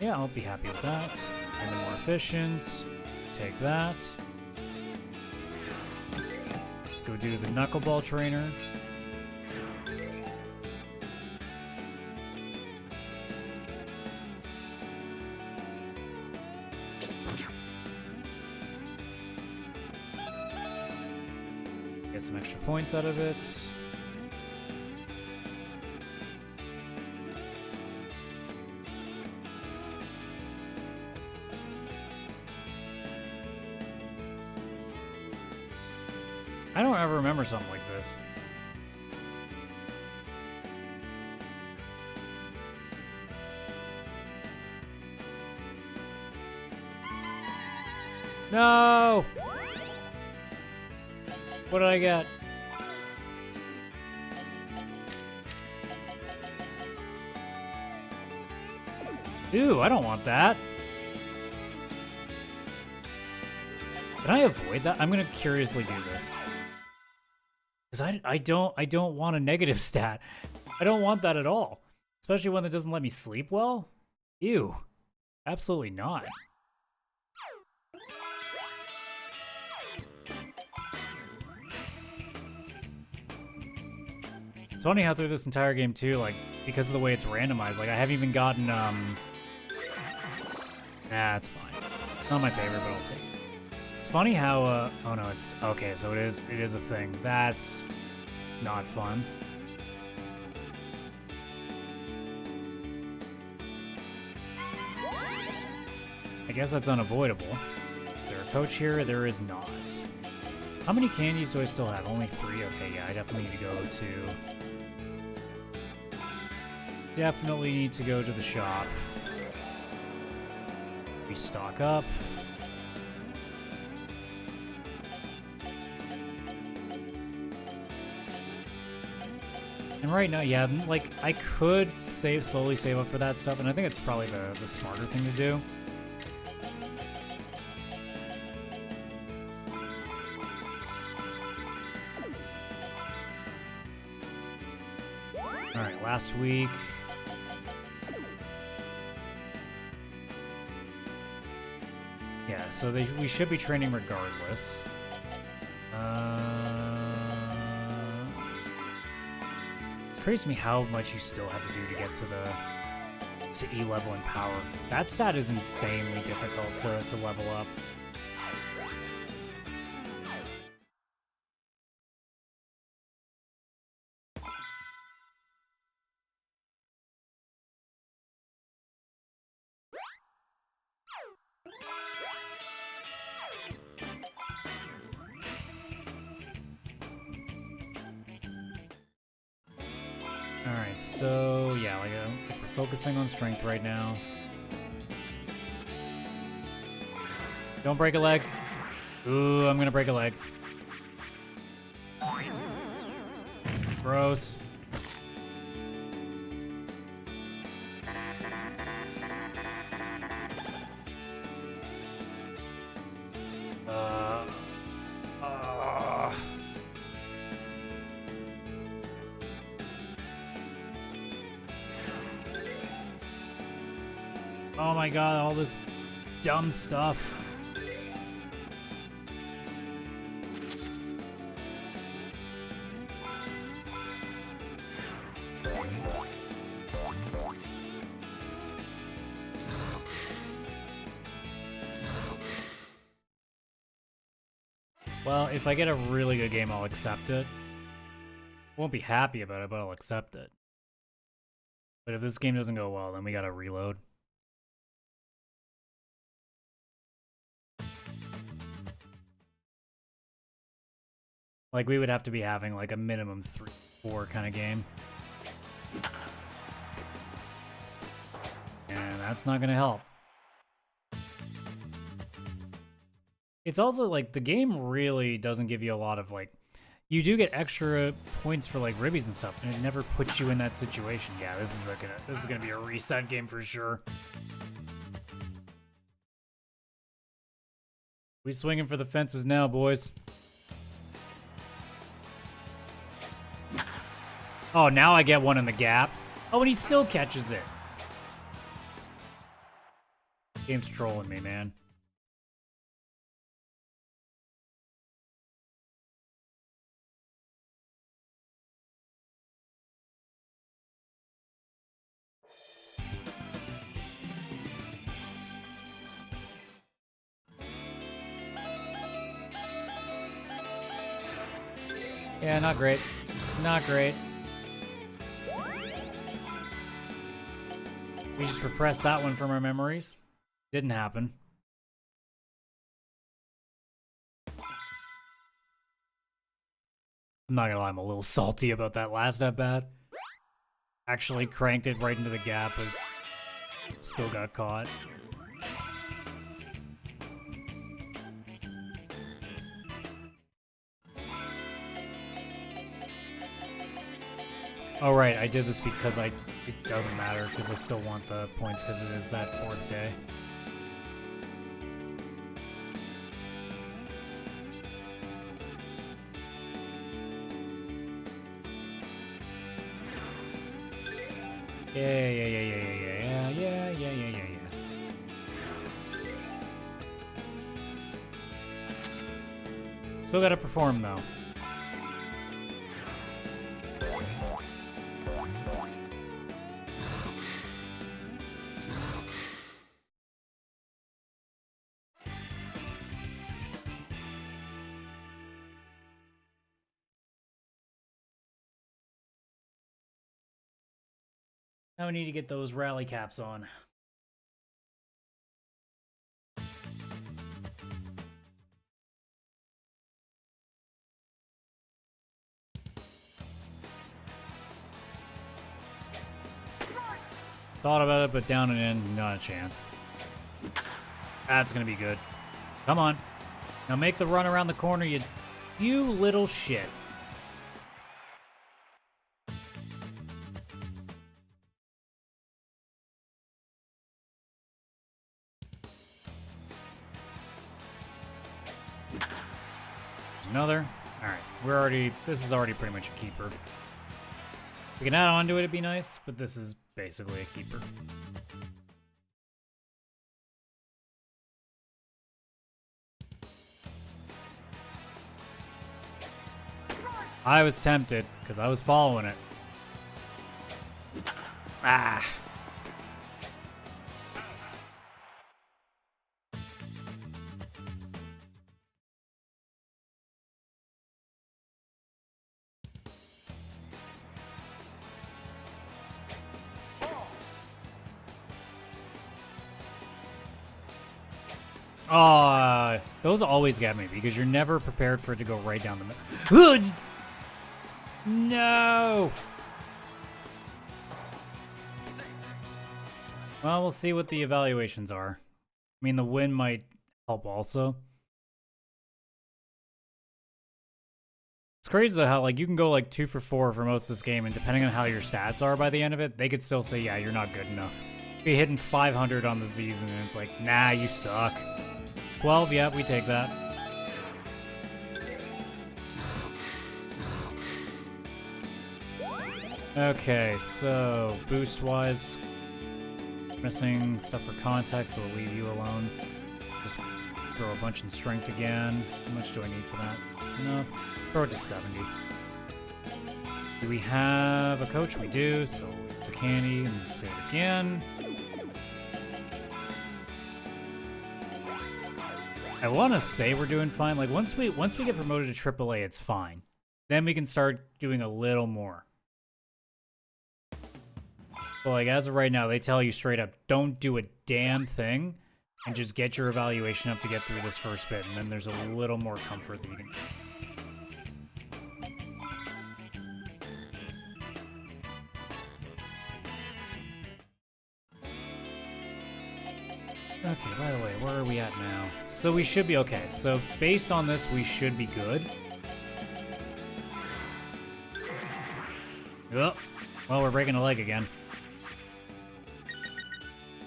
[SPEAKER 2] Yeah, I'll be happy with that. And then more efficient. Take that. Let's go do the knuckleball trainer. Get some extra points out of it. I don't ever remember something like this. No! What did I get? Ooh, I don't want that. Can I avoid that? I'm gonna curiously do this. Because I don't want a negative stat. I don't want that at all. Especially one that doesn't let me sleep well. Ew. Absolutely not. It's funny how through this entire game too, like, because of the way it's randomized, like I haven't even gotten, nah, it's fine. Not my favorite, but I'll take it. It's funny how, oh no, it's, okay, so it is a thing. That's not fun. I guess that's unavoidable. Is there a coach here? There is not. How many candies do I still have? Only 3? Okay, yeah, I definitely need to go to... Definitely need to go to the shop. Restock up. And right now, yeah, like, I could slowly save up for that stuff, and I think it's probably the smarter thing to do. Alright, last week. Yeah, so we should be training regardless. It's crazy to me how much you still have to do to get to E level in power. That stat is insanely difficult to level up. Alright, so yeah, like we're focusing on strength right now. Don't break a leg. Ooh, I'm gonna break a leg. Gross. Oh my god, all this dumb stuff. Well, if I get a really good game, I'll accept it. Won't be happy about it, but I'll accept it. But if this game doesn't go well, then we gotta reload. Like, we would have to be having, like, a minimum 3-4 kind of game. And that's not gonna help. It's also, like, the game really doesn't give you a lot of, like... You do get extra points for, like, ribbies and stuff, and it never puts you in that situation. Yeah, this is gonna be a reset game for sure. We swinging for the fences now, boys. Oh, now I get one in the gap. Oh, and he still catches it. Game's trolling me, man. Yeah, not great. Not great. We just repressed that one from our memories. Didn't happen. I'm not gonna lie, I'm a little salty about that last at-bat. Actually cranked it right into the gap, but still got caught. Oh right, I did this because it doesn't matter, because I still want the points because it is that 4th day. Yeah. Still gotta perform though. Now we need to get those rally caps on. Thought about it, but down and in, not a chance. That's gonna be good. Come on. Now make the run around the corner, you little shit. Another. Alright, this is already pretty much a keeper. If we can add on to it, it'd be nice, but this is basically a keeper. I was tempted, because I was following it. Ah. Oh, those always get me because you're never prepared for it to go right down the middle. No! Well, we'll see what the evaluations are. I mean, the win might help also. It's crazy though how, like, you can go, like, 2 for 4 for most of this game, and depending on how your stats are by the end of it, they could still say, yeah, you're not good enough. Be hitting 500 on the season, and it's like, nah, you suck. 12, yeah, we take that. Okay, so boost-wise, missing stuff for context, so we'll leave you alone. Just throw a bunch in strength again. How much do I need for that? That's enough. Throw it to 70. Do we have a coach? We do, so it's a candy, and save again. I want to say we're doing fine. Like, once we get promoted to AAA, it's fine. Then we can start doing a little more. But, like, as of right now, they tell you straight up, don't do a damn thing, and just get your evaluation up to get through this first bit, and then there's a little more comfort that you can... Okay, by the way, where are we at now? So we should be okay. So based on this, we should be good. Oh, well, we're breaking a leg again.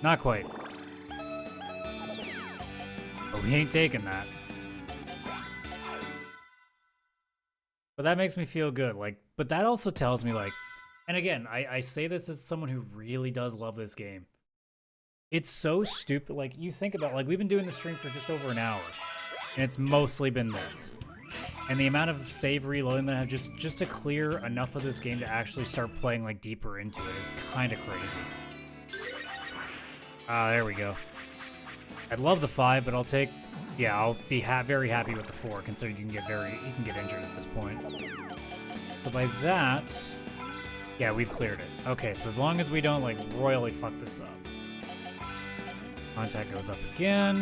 [SPEAKER 2] Not quite. But we ain't taking that. But that makes me feel good. Like, but that also tells me, like, and again, I say this as someone who really does love this game. It's so stupid. Like, you think about, like, we've been doing the stream for just over an hour, and it's mostly been this. And the amount of save reloading that I have just to clear enough of this game to actually start playing, like, deeper into it is kind of crazy. There we go. I'd love the 5, but I'll take... Yeah, I'll be very happy with the 4, considering you can get injured at this point. So by that... Yeah, we've cleared it. Okay, so as long as we don't, like, royally fuck this up. Contact goes up again.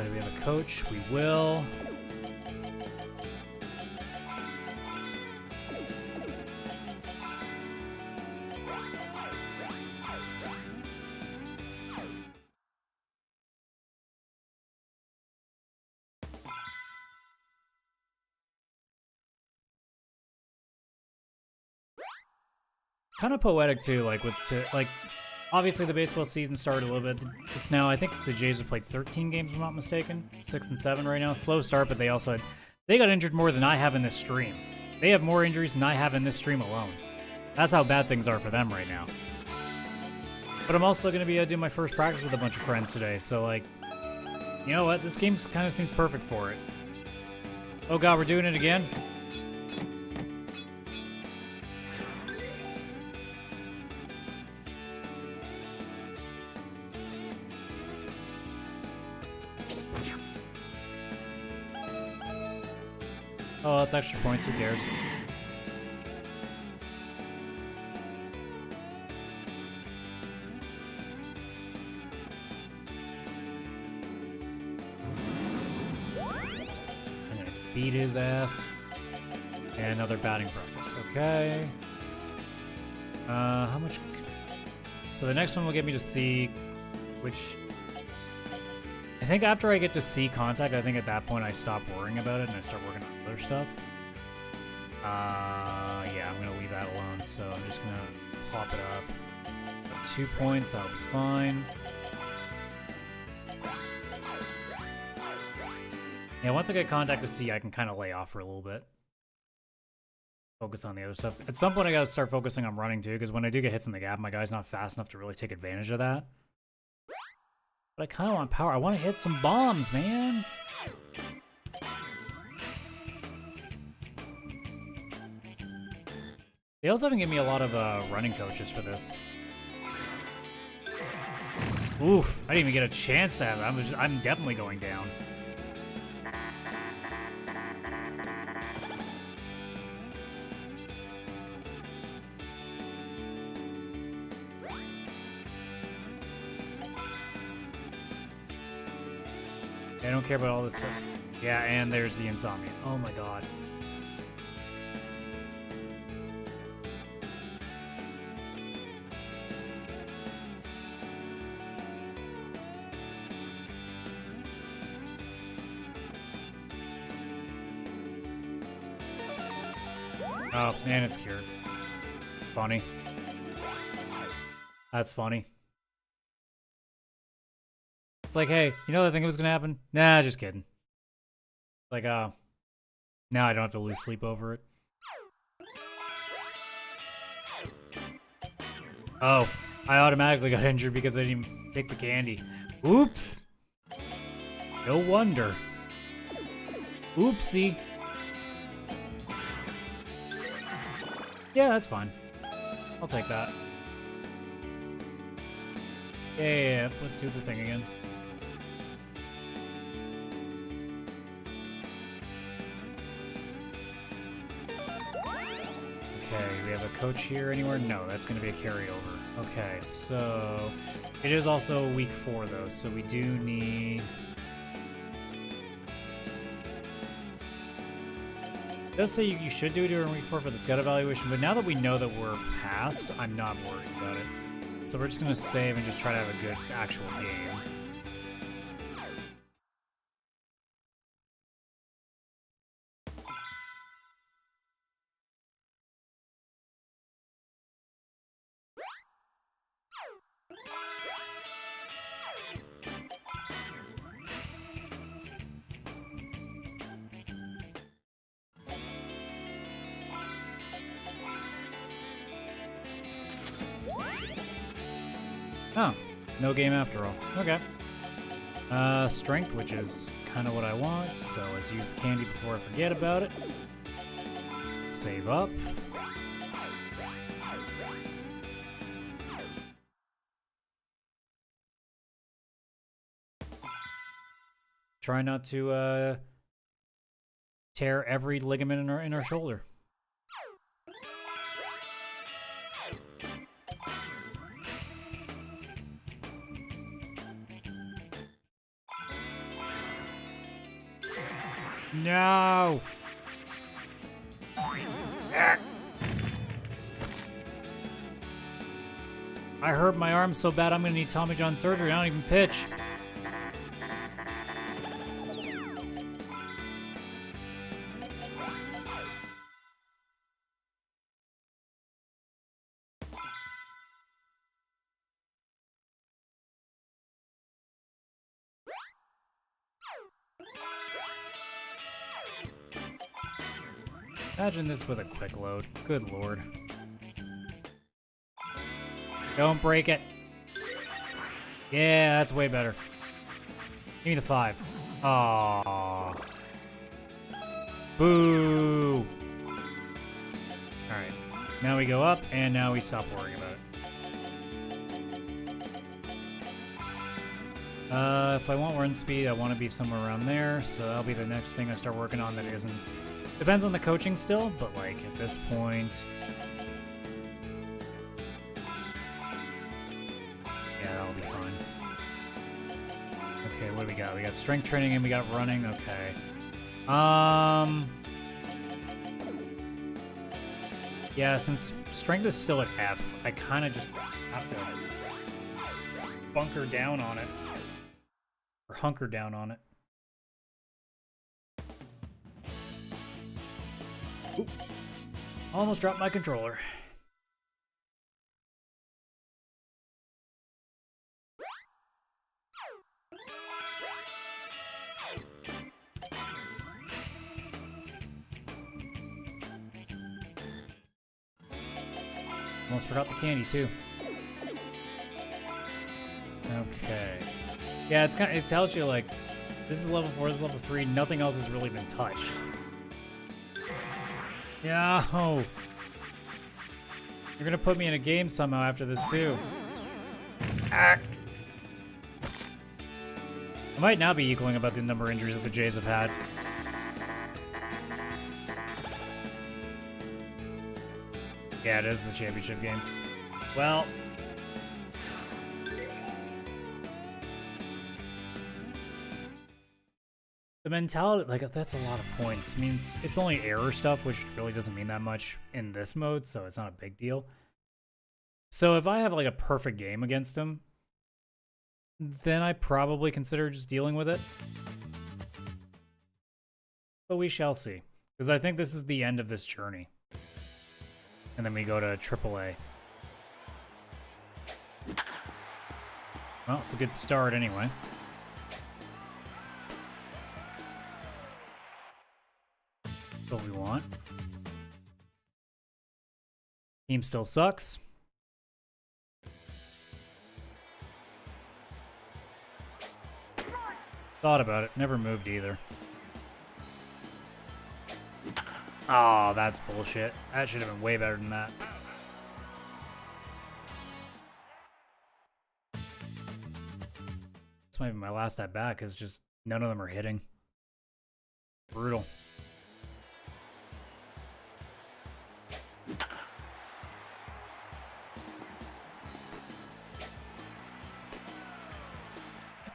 [SPEAKER 2] Do we have a coach? We will. Kind of poetic too, like obviously the baseball season started a little bit. It's now, I think the Jays have played 13 games, if I'm not mistaken. 6 and 7 right now. Slow start, but they got injured more than I have in this stream. They have more injuries than I have in this stream alone. That's how bad things are for them right now. But I'm also going to be doing my first practice with a bunch of friends today, so, like, you know what? This game kind of seems perfect for it. Oh god, we're doing it again? Oh, that's extra points, who cares? I'm gonna beat his ass. And another batting practice, okay. How much? So the next one will get me to C, which... I think after I get to C contact, I think at that point I stop worrying about it and I start working on other stuff. Yeah, I'm gonna leave that alone, so I'm just gonna pop it up. Got 2 points, that'll be fine. Yeah, once I get contact to C, I can kind of lay off for a little bit. Focus on the other stuff. At some point, I gotta start focusing on running too, because when I do get hits in the gap, my guy's not fast enough to really take advantage of that. But I kind of want power. I want to hit some bombs, man. They also haven't given me a lot of running coaches for this. Oof, I didn't even get a chance to have it. I'm definitely going down. I don't care about all this stuff. Yeah, and there's the insomnia. Oh my god. Oh, man, it's cured. Funny. That's funny. It's like, hey, you know what I think it was gonna happen? Nah, just kidding. Like, now I don't have to lose sleep over it. Oh, I automatically got injured because I didn't even take the candy. Oops! No wonder. Oopsie. Yeah, that's fine. I'll take that. Yeah, let's do the thing again. Okay, we have a coach here anywhere? No, that's going to be a carryover. Okay, so it is also week 4 though, so we do need... It does say you should do it during week 4 for the scout evaluation, but now that we know that we're past, I'm not worried about it. So we're just going to save and just try to have a good actual game. Oh, no game after all. Okay. Strength, which is kind of what I want, so let's use the candy before I forget about it. Save up. Try not to tear every ligament in our shoulder. No! I hurt my arm so bad I'm gonna need Tommy John surgery. I don't even pitch. Imagine this with a quick load. Good lord. Don't break it. Yeah, that's way better. Give me the 5. Aww. Boo! Alright. Now we go up, and now we stop worrying about it. If I want run speed, I want to be somewhere around there, so that'll be the next thing I start working on that isn't... Depends on the coaching still, but like at this point... Yeah, that'll be fine. Okay, what do we got? We got strength training and we got running, okay. Yeah, since strength is still at F, I kind of just have to bunker down on it. Or hunker down on it. Oop. Almost dropped my controller. Almost forgot the candy too. Okay. Yeah, it's kind of, it tells you like, this is level 4, this is level 3, nothing else has really been touched. Yeah, oh. You're gonna put me in a game somehow after this too. Ah. I might now be equaling about the number of injuries that the Jays have had. Yeah, it is the championship game. Well, the mentality, like, that's a lot of points. I mean, it's only error stuff, which really doesn't mean that much in this mode, so it's not a big deal. So if I have, like, a perfect game against him, then I probably consider just dealing with it. But we shall see. Because I think this is the end of this journey. And then we go to AAA. Well, it's a good start anyway. That's what we want. Team still sucks. Thought about it. Never moved either. Oh, that's bullshit. That should have been way better than that. This might be my last at bat because just none of them are hitting. Brutal.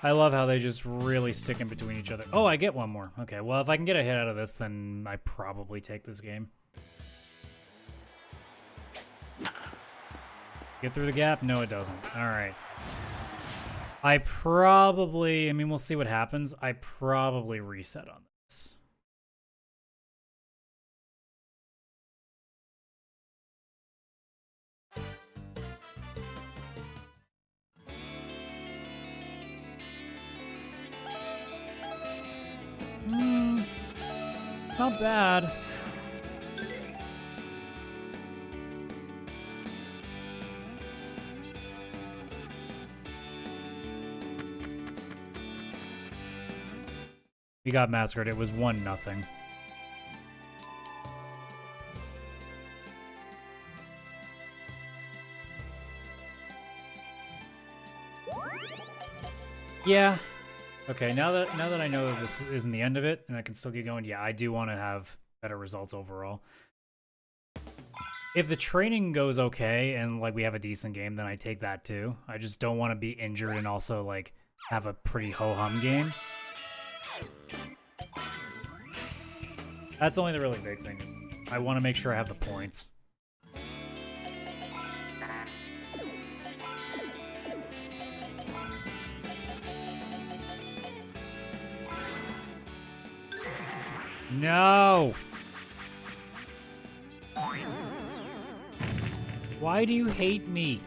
[SPEAKER 2] I love how they just really stick in between each other. Oh, I get one more. Okay, well, if I can get a hit out of this, then I probably take this game. Get through the gap? No, it doesn't. All right. I probably, I mean, we'll see what happens. I probably reset on this. It's not bad. We got massacred. It was 1-0. Yeah. Okay, now that I know that this isn't the end of it and I can still get going, yeah, I do want to have better results overall. If the training goes okay and like we have a decent game, then I take that too. I just don't want to be injured and also like have a pretty ho-hum game. That's only the really big thing. I want to make sure I have the points. No! Why do you hate me?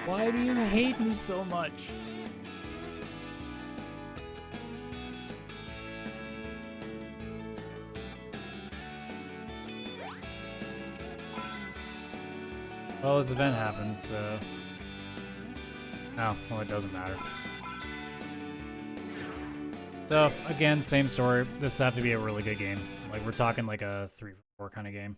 [SPEAKER 2] Why do you hate me so much? Well, this event happens, so... Oh, well, it doesn't matter. So, again, same story. This have to be a really good game. Like, we're talking like a 3-4 kind of game.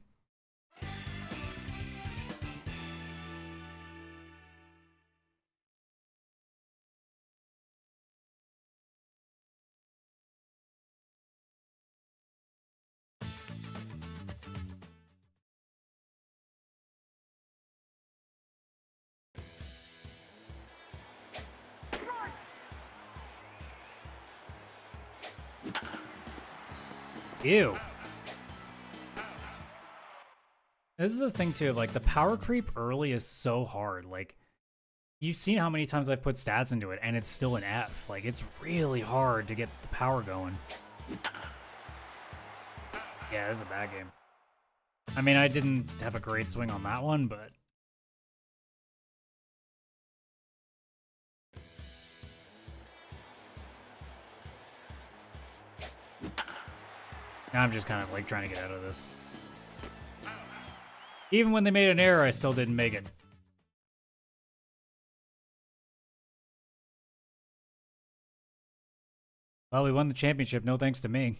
[SPEAKER 2] Ew. This is the thing too, like the power creep early is so hard. Like you've seen how many times I've put stats into it and it's still an F. Like it's really hard to get the power going. Yeah, this is a bad game. I mean, I didn't have a great swing on that one, but now I'm just kind of like trying to get out of this. Even when they made an error, I still didn't make it. Well, we won the championship, no thanks to me.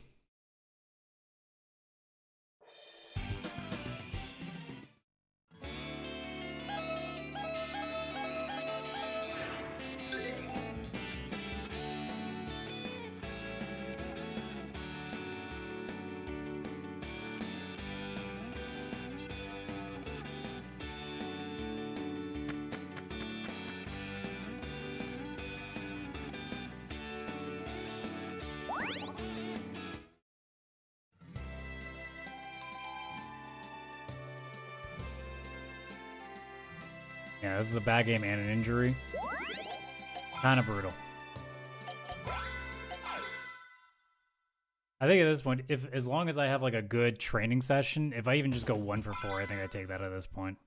[SPEAKER 2] Yeah, this is a bad game and an injury. Kind of brutal. I think at this point, as long as I have like a good training session, if I even just go 1 for 4, I think I take that at this point.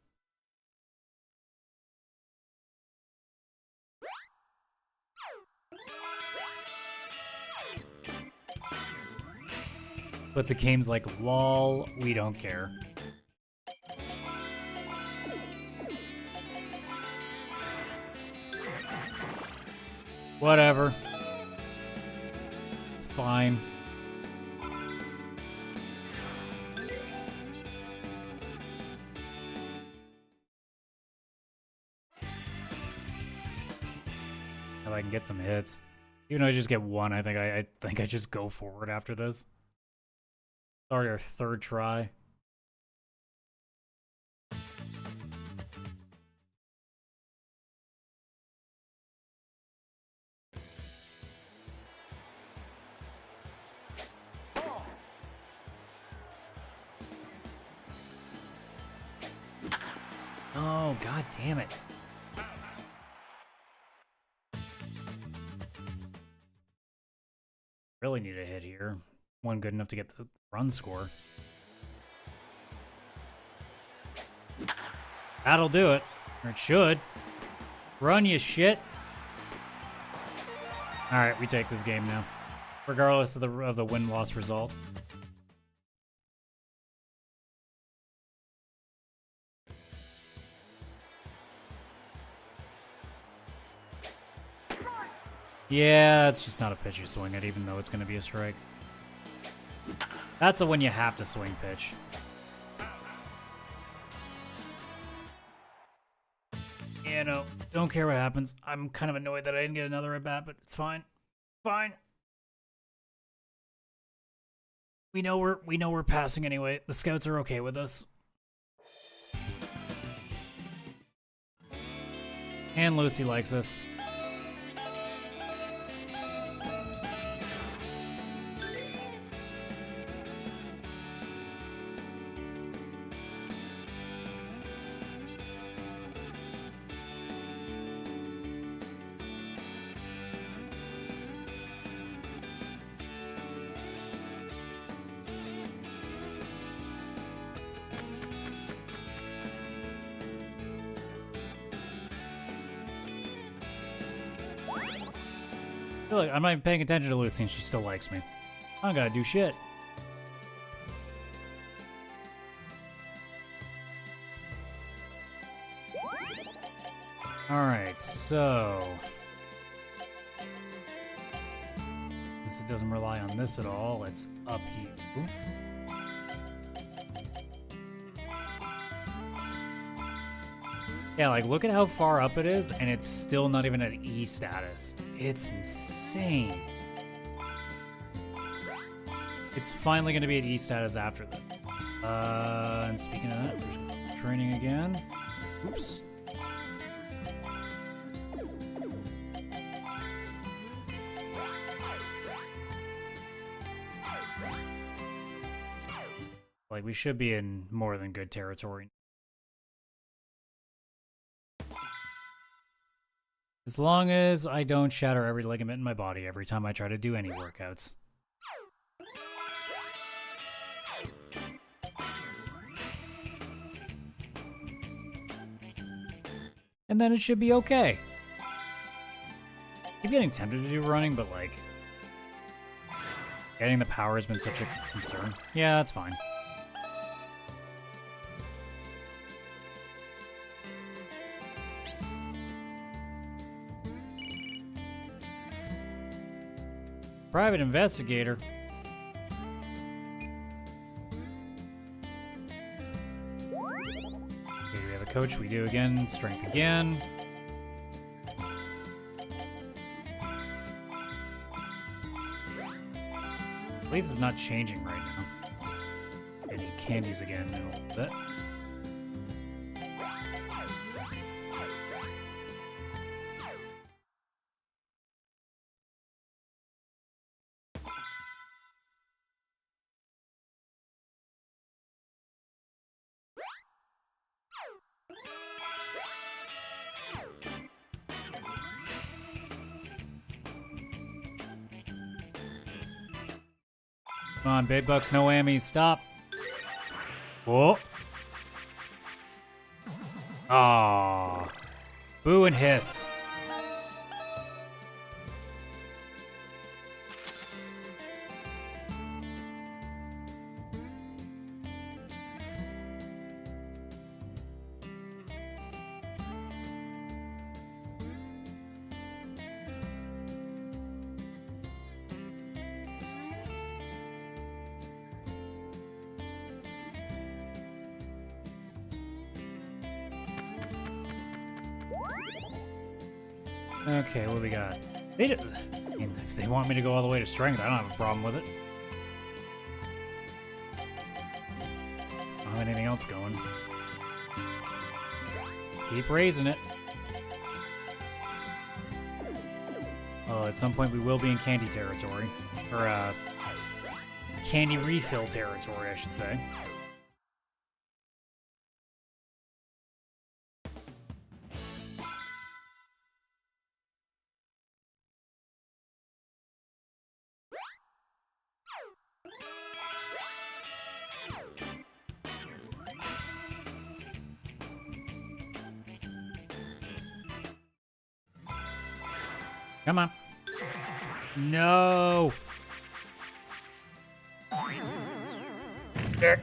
[SPEAKER 2] But the game's like, lol, we don't care. Whatever. It's fine. If I can get some hits. Even though I just get 1, I think I just go forward after this. Sorry, our 3rd try. Oh, god damn it. Really need a hit here. One good enough to get the run score. That'll do it. Or it should. Run, you shit. Alright, we take this game now. Regardless of the win-loss result. Yeah, it's just not a pitch you swing at, even though it's going to be a strike. That's a when you have to swing pitch. Yeah, no, don't care what happens. I'm kind of annoyed that I didn't get another at bat, but it's fine. Fine. We know we're passing anyway. The scouts are okay with us. And Lucy likes us. Look, I'm not even paying attention to Lucy and she still likes me. I don't gotta do shit. Alright, so... Since it doesn't rely on this at all, let's up here. Yeah, like, look at how far up it is, and it's still not even at E status. It's insane. It's finally going to be at E status after this. And speaking of that, there's training again. Oops. Like, we should be in more than good territory. As long as I don't shatter every ligament in my body every time I try to do any workouts. And then it should be okay. I'm getting tempted to do running, but like... Getting the power has been such a concern. Yeah, that's fine. Private investigator. Okay, we have a coach. We do again. Strength again. At least it's not changing right now. I need candies again in a little bit. Come on, big bucks, no whammies. Stop. Whoa. Aww. Boo and hiss. Okay, what do we got? I mean, if they want me to go all the way to strength, I don't have a problem with it. I don't have anything else going. Keep raising it. Oh, at some point we will be in candy territory. Or, candy refill territory, I should say. Come on. No. There.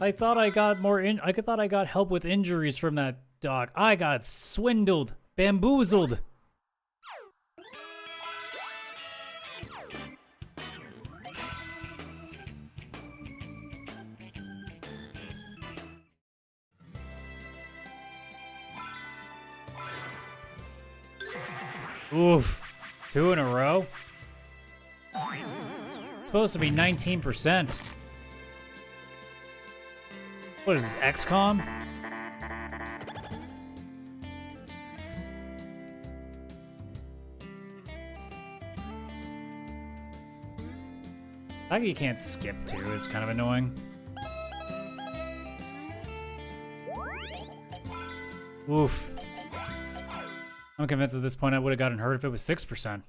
[SPEAKER 2] I thought I got I thought I got help with injuries from that dog. I got swindled, bamboozled. Oof. 2 in a row? It's supposed to be 19%. What is this, XCOM? I think you can't skip too, is kind of annoying. Oof. I'm convinced at this point I would have gotten hurt if it was 6%.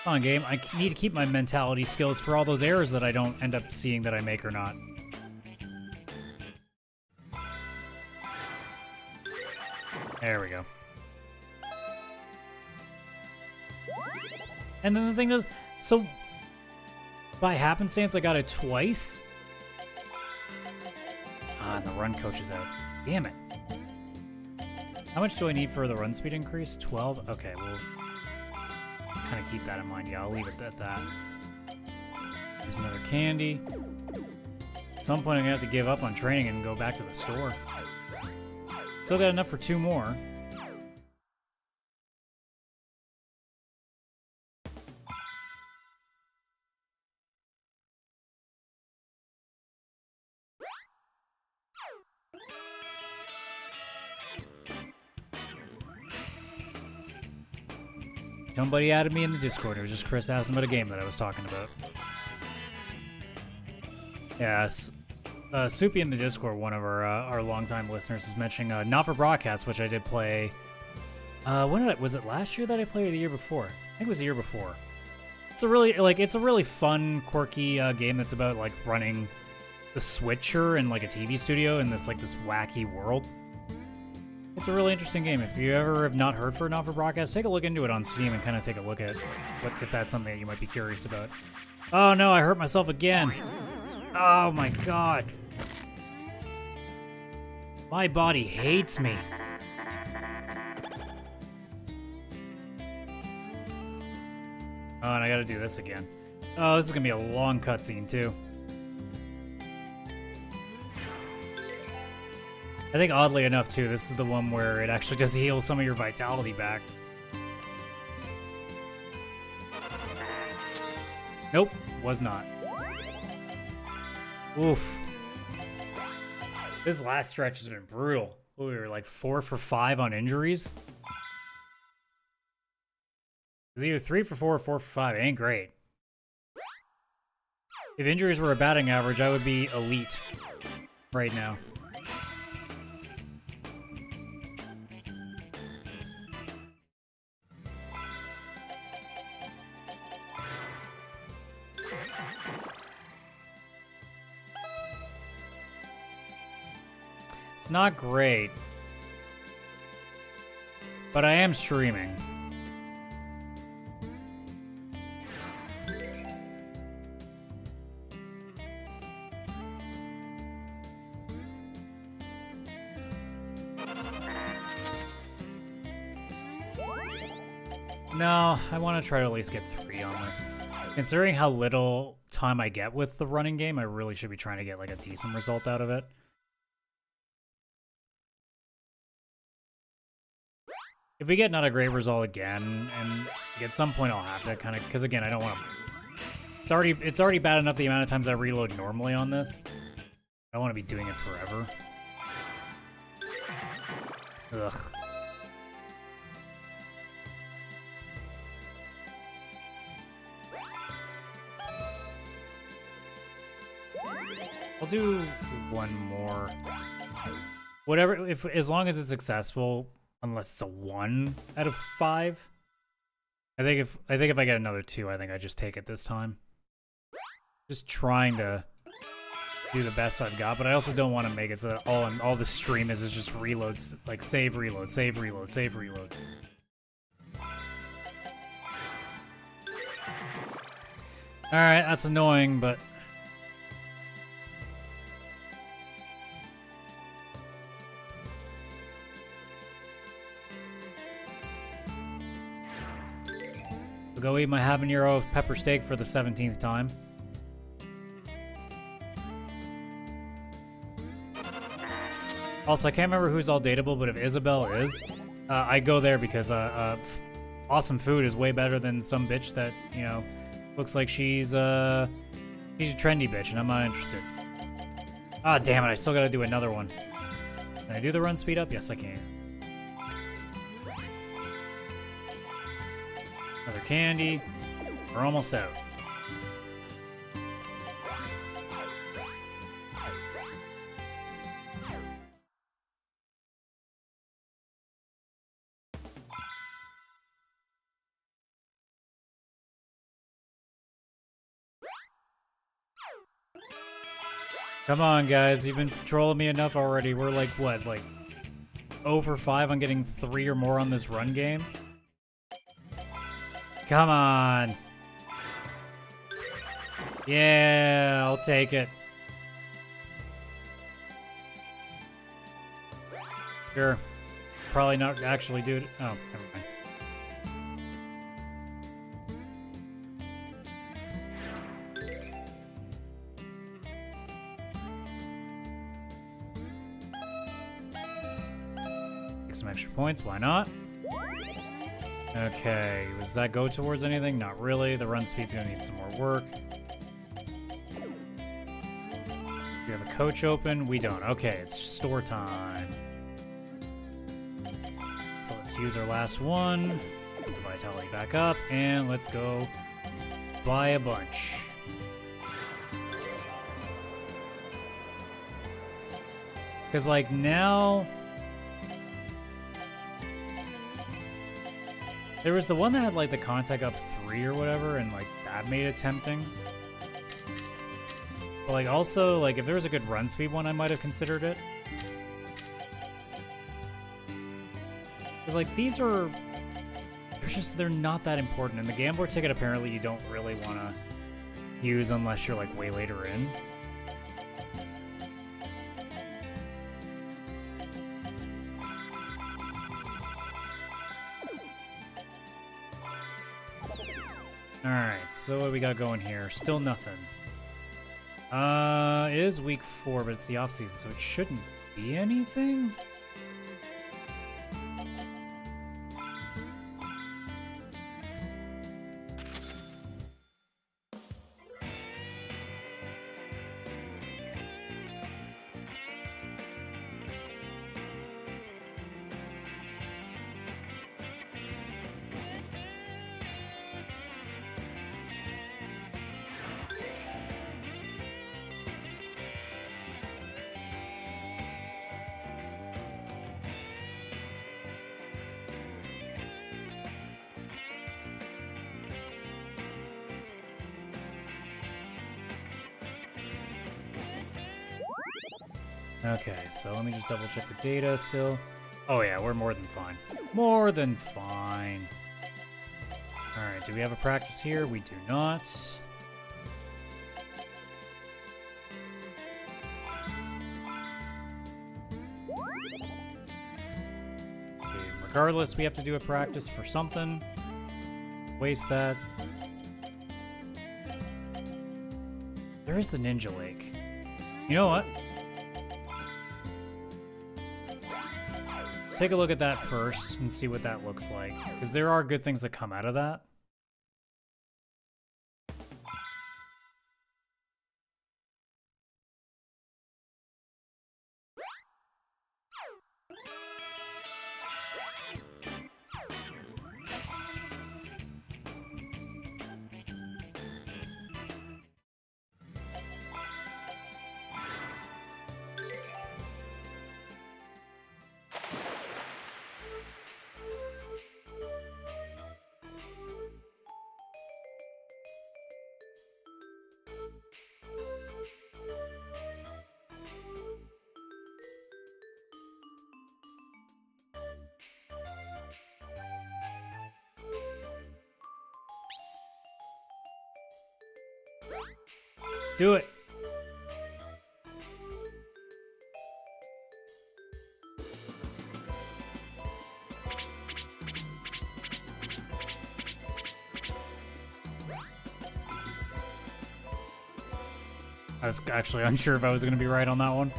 [SPEAKER 2] Come on, game. I need to keep my mentality skills for all those errors that I don't end up seeing that I make or not. There we go. And then the thing is, so by happenstance, I got it twice. Ah, and the run coach is out. Damn it. How much do I need for the run speed increase? 12? Okay, well, kind of keep that in mind. Yeah, I'll leave it at that. There's another candy. At some point, I'm going to have to give up on training and go back to the store. Still got enough for 2 more. Somebody added me in the Discord. It was just Chris asking about a game that I was talking about. Yes. Soupy in the Discord, one of our longtime listeners, is mentioning Not for Broadcast, which I did play. Was it last year that I played or the year before? I think it was the year before. It's a really fun, quirky game that's about like running the switcher in like a TV studio in this wacky world. It's a really interesting game. If you ever have not heard for Not for Broadcast, take a look into it on Steam and kind of take a look at if that's something that you might be curious about. Oh no, I hurt myself again. Oh my god. My body hates me. Oh, and I gotta do this again. Oh, this is gonna be a long cutscene too. I think oddly enough too, this is the one where it actually just heals some of your vitality back. Nope, was not. Oof. This last stretch has been brutal. We were like 4 for 5 on injuries. It's either 3 for 4 or 4 for 5. It ain't great. If injuries were a batting average, I would be elite right now. It's not great, but I am streaming. No, I want to try to at least get 3 on this. Considering how little time I get with the running game, I really should be trying to get like a decent result out of it. If we get not a great result again, and at some point I'll have to kind of, because again, I don't want to. It's already bad enough the amount of times I reload normally on this. I don't want to be doing it forever. Ugh. I'll do one more. Whatever, as long as it's successful. Unless it's a 1 out of 5. I think if I get another 2, I think I just take it this time. Just trying to do the best I've got, but I also don't want to make it so that all the stream is just reloads, like save, reload, save, reload, save, reload. Alright, that's annoying, but go eat my habanero pepper steak for the 17th time. Also, I can't remember who's all dateable, but if Isabel is, I go there because awesome food is way better than some bitch that, you know, looks like she's a trendy bitch, and I'm not interested. Ah, damn it, I still gotta do another one. Can I do the run speed up? Yes, I can. Another candy. We're almost out. Come on, guys. You've been trolling me enough already. We're like, what, like 0 for 5 on getting 3 or more on this run game? Come on. Yeah, I'll take it. Sure. Probably not actually do it. Oh, never mind. Take some extra points, why not? Okay, does that go towards anything? Not really. The run speed's gonna need some more work. Do we have a coach open? We don't. Okay, it's store time. So let's use our last one. Put the vitality back up, and let's go buy a bunch. Because, like, now... There was the one that had, like, the contact up 3 or whatever, and, like, that made it tempting. But, like, also, like, if there was a good run speed one, I might have considered it. Because, like, these are... They're not that important. And the gambler ticket, apparently, you don't really want to use unless you're, like, way later in. Alright, so what we got going here? Still nothing. It is week 4, but it's the off-season, so it shouldn't be anything? Okay, so let me just double check the data still. Oh yeah, we're more than fine. More than fine. Alright, do we have a practice here? We do not. Okay, regardless, we have to do a practice for something. Waste that. There is the Ninja Lake. You know what? Let's take a look at that first and see what that looks like, because there are good things that come out of that. Let's do it. I was actually unsure if I was going to be right on that one.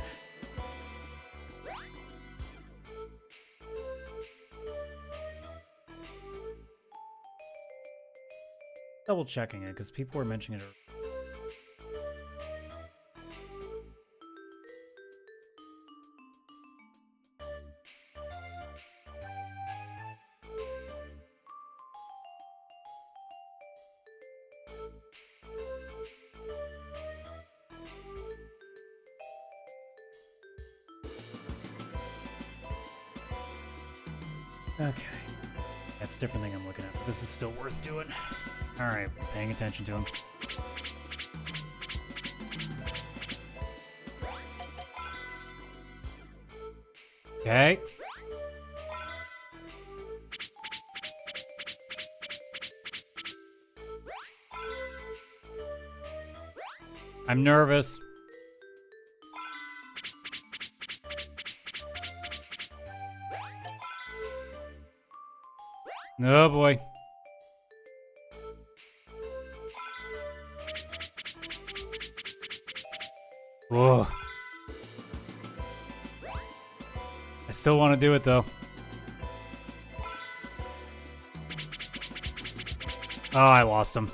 [SPEAKER 2] Double checking it because people were mentioning it. Okay. That's a different thing I'm looking at, but this is still worth doing. Alright, paying attention to him. Okay. I'm nervous. Oh boy. Whoa. I still want to do it though. Oh, I lost him.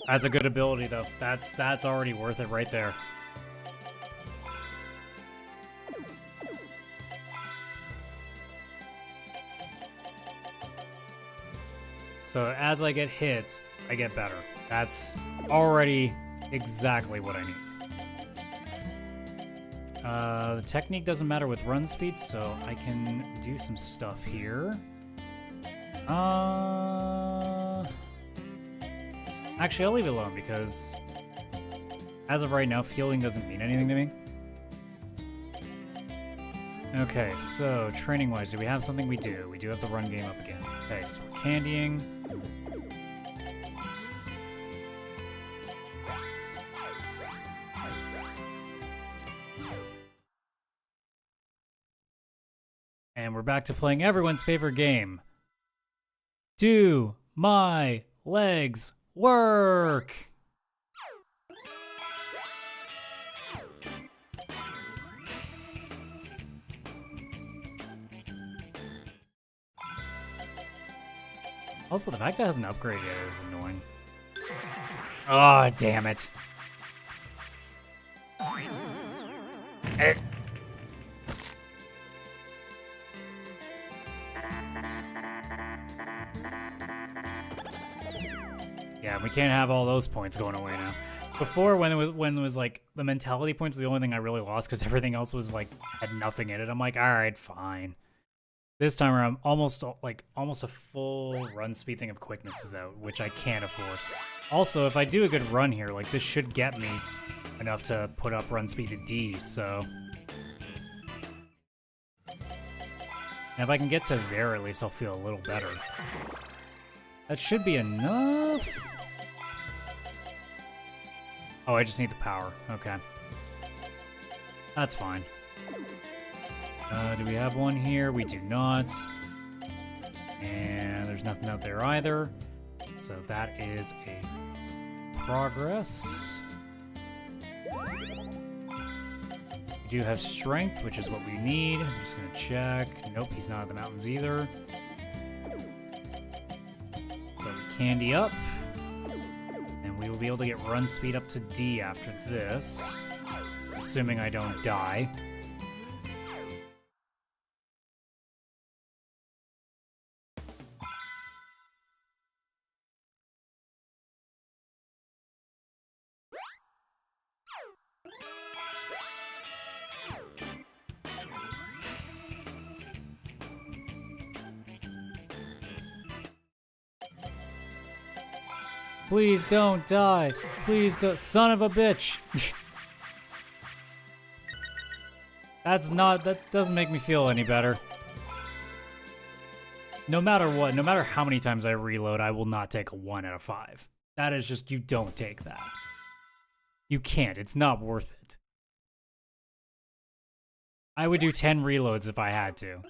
[SPEAKER 2] That's a good ability though. That's already worth it right there. So as I get hits, I get better. That's already exactly what I need. The technique doesn't matter with run speed, so I can do some stuff here. Actually, I'll leave it alone because as of right now, fielding doesn't mean anything to me. Okay, so training-wise, do we have something? We do. We do have the run game up again. Okay, so we're candying. And we're back to playing everyone's favorite game. Do my legs work? Also, the fact that it hasn't upgraded yet is annoying. Oh, damn it. Yeah, we can't have all those points going away now. Before, when it was like the mentality points, the only thing I really lost because everything else was like had nothing in it. I'm like, all right, fine. This time around, almost a full run speed thing of quickness is out, which I can't afford. Also, if I do a good run here, like this should get me enough to put up run speed to D. So, and if I can get to there, at least I'll feel a little better. That should be enough. Oh, I just need the power. Okay. That's fine. Do we have one here? We do not. And there's nothing out there either. So that is a progress. We do have strength, which is what we need. I'm just going to check. Nope, he's not at the mountains either. So we candy up. And we will be able to get run speed up to D after this. Assuming I don't die. Please don't die. Please don't. Son of a bitch. That doesn't make me feel any better. No matter what, no matter how many times I reload, I will not take a 1 out of 5. That is just, you don't take that. You can't. It's not worth it. I would do 10 reloads if I had to.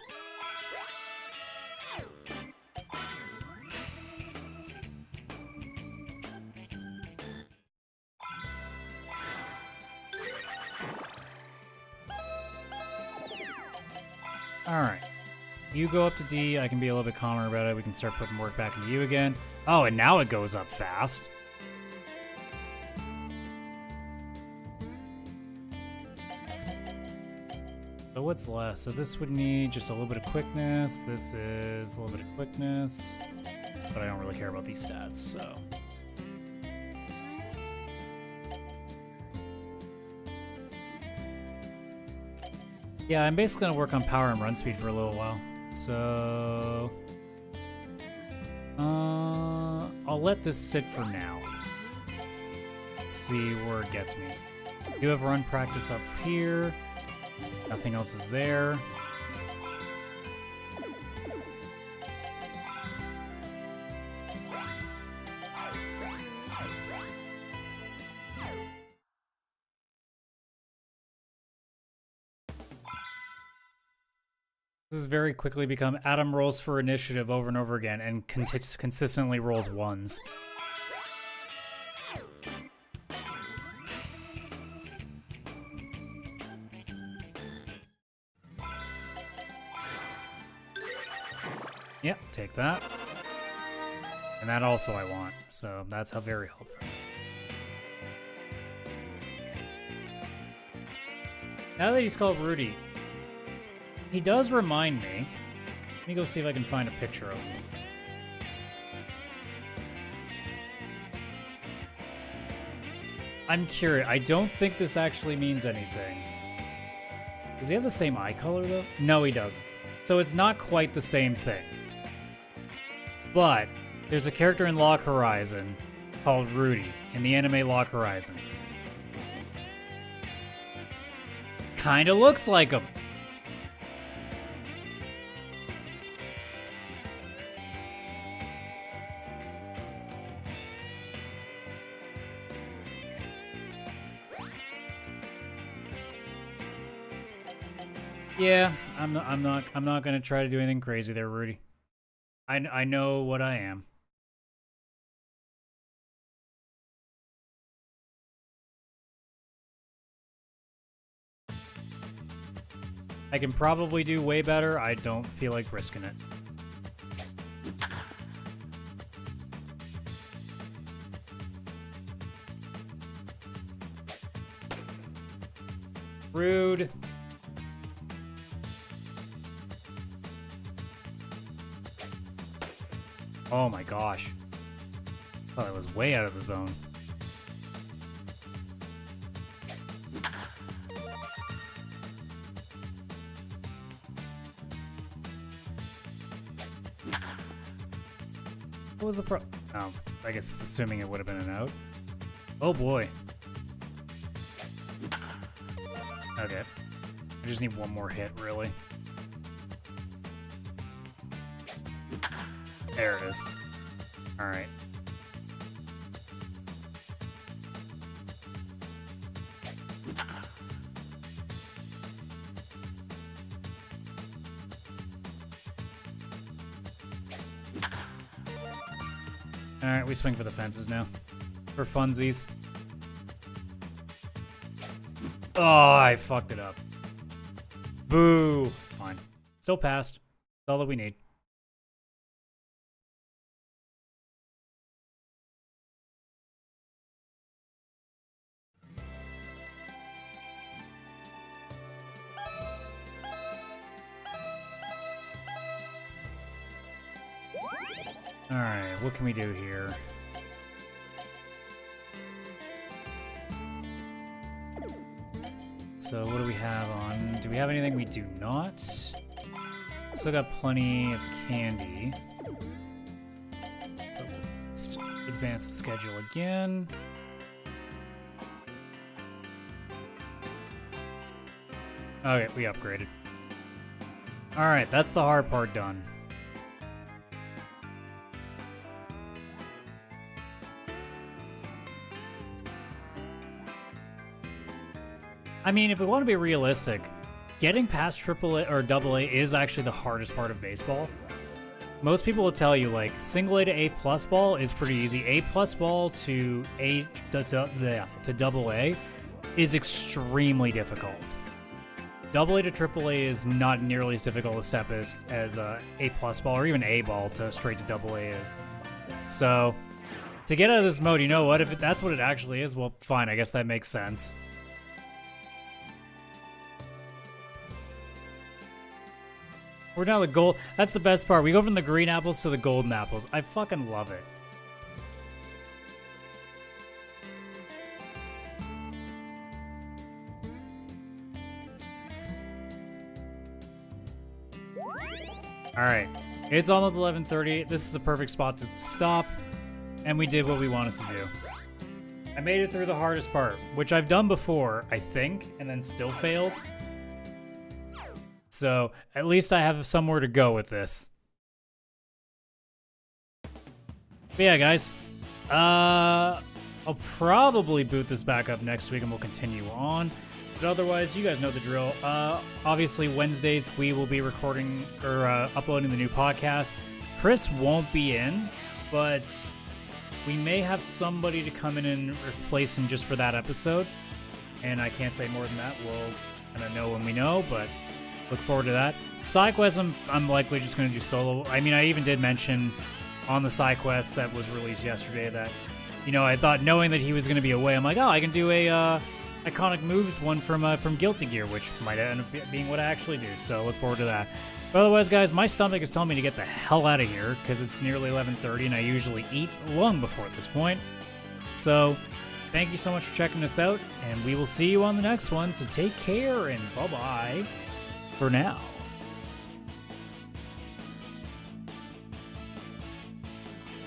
[SPEAKER 2] Alright. You go up to D, I can be a little bit calmer about it, we can start putting work back into you again. Oh, and now it goes up fast. So what's left? So this would need just a little bit of quickness, this is a little bit of quickness, but I don't really care about these stats, so... Yeah, I'm basically going to work on power and run speed for a little while. So... I'll let this sit for now. Let's see where it gets me. I do have run practice up here. Nothing else is there. This has very quickly become Adam rolls for initiative over and over again and consistently rolls 1s. Yep, take that. And that also I want, so that's how very helpful. Now that he's called Rudy, he does remind me. Let me go see if I can find a picture of him. I'm curious. I don't think this actually means anything. Does he have the same eye color, though? No, he doesn't. So it's not quite the same thing. But there's a character in Log Horizon called Rudy in the anime Log Horizon. Kinda looks like him. Yeah, I'm not gonna try to do anything crazy there, Rudy. I know what I am. I can probably do way better. I don't feel like risking it. Rude. Oh my gosh. Oh, that was way out of the zone. What was the pro? Oh, I guess it's assuming it would have been an out. Oh boy. Okay. I just need one more hit, really. There it is. Alright. Alright, we swing for the fences now. For funsies. Oh, I fucked it up. Boo! It's fine. Still passed. That's all that we need. Alright, what can we do here? So what do we have on? Do we have anything? We do not. Still got plenty of candy. So let's advance the schedule again. Okay, we upgraded. Alright, that's the hard part done. I mean, if we want to be realistic, getting past AAA or AA is actually the hardest part of baseball. Most people will tell you, like, single A to A plus ball is pretty easy. A plus ball to AA is extremely difficult. AA to AAA is not nearly as difficult a step as A plus ball or even A ball to straight to AA is. So, to get out of this mode, you know what? If that's what it actually is, well, fine. I guess that makes sense. We're now the gold. That's the best part. We go from the green apples to the golden apples. I fucking love it. All right. It's almost 11:30. This is the perfect spot to stop. And we did what we wanted to do. I made it through the hardest part, which I've done before, I think, and then still failed. So, at least I have somewhere to go with this. But yeah, guys. I'll probably boot this back up next week and we'll continue on. But otherwise, you guys know the drill. Obviously, Wednesdays we will be recording or uploading the new podcast. Chris won't be in, but we may have somebody to come in and replace him just for that episode. And I can't say more than that. We'll kind of know when we know, but look forward to that. Side quest, I'm likely just going to do solo. I mean, I even did mention on the side quest that was released yesterday that, you know, I thought knowing that he was going to be away, I'm like, oh, I can do a iconic moves one from Guilty Gear, which might end up being what I actually do. So look forward to that. But otherwise, guys, my stomach is telling me to get the hell out of here because it's nearly 11:30 and I usually eat long before this point. So Thank you so much for checking us out, and we will see you on the next one. So take care, and bye-bye for now.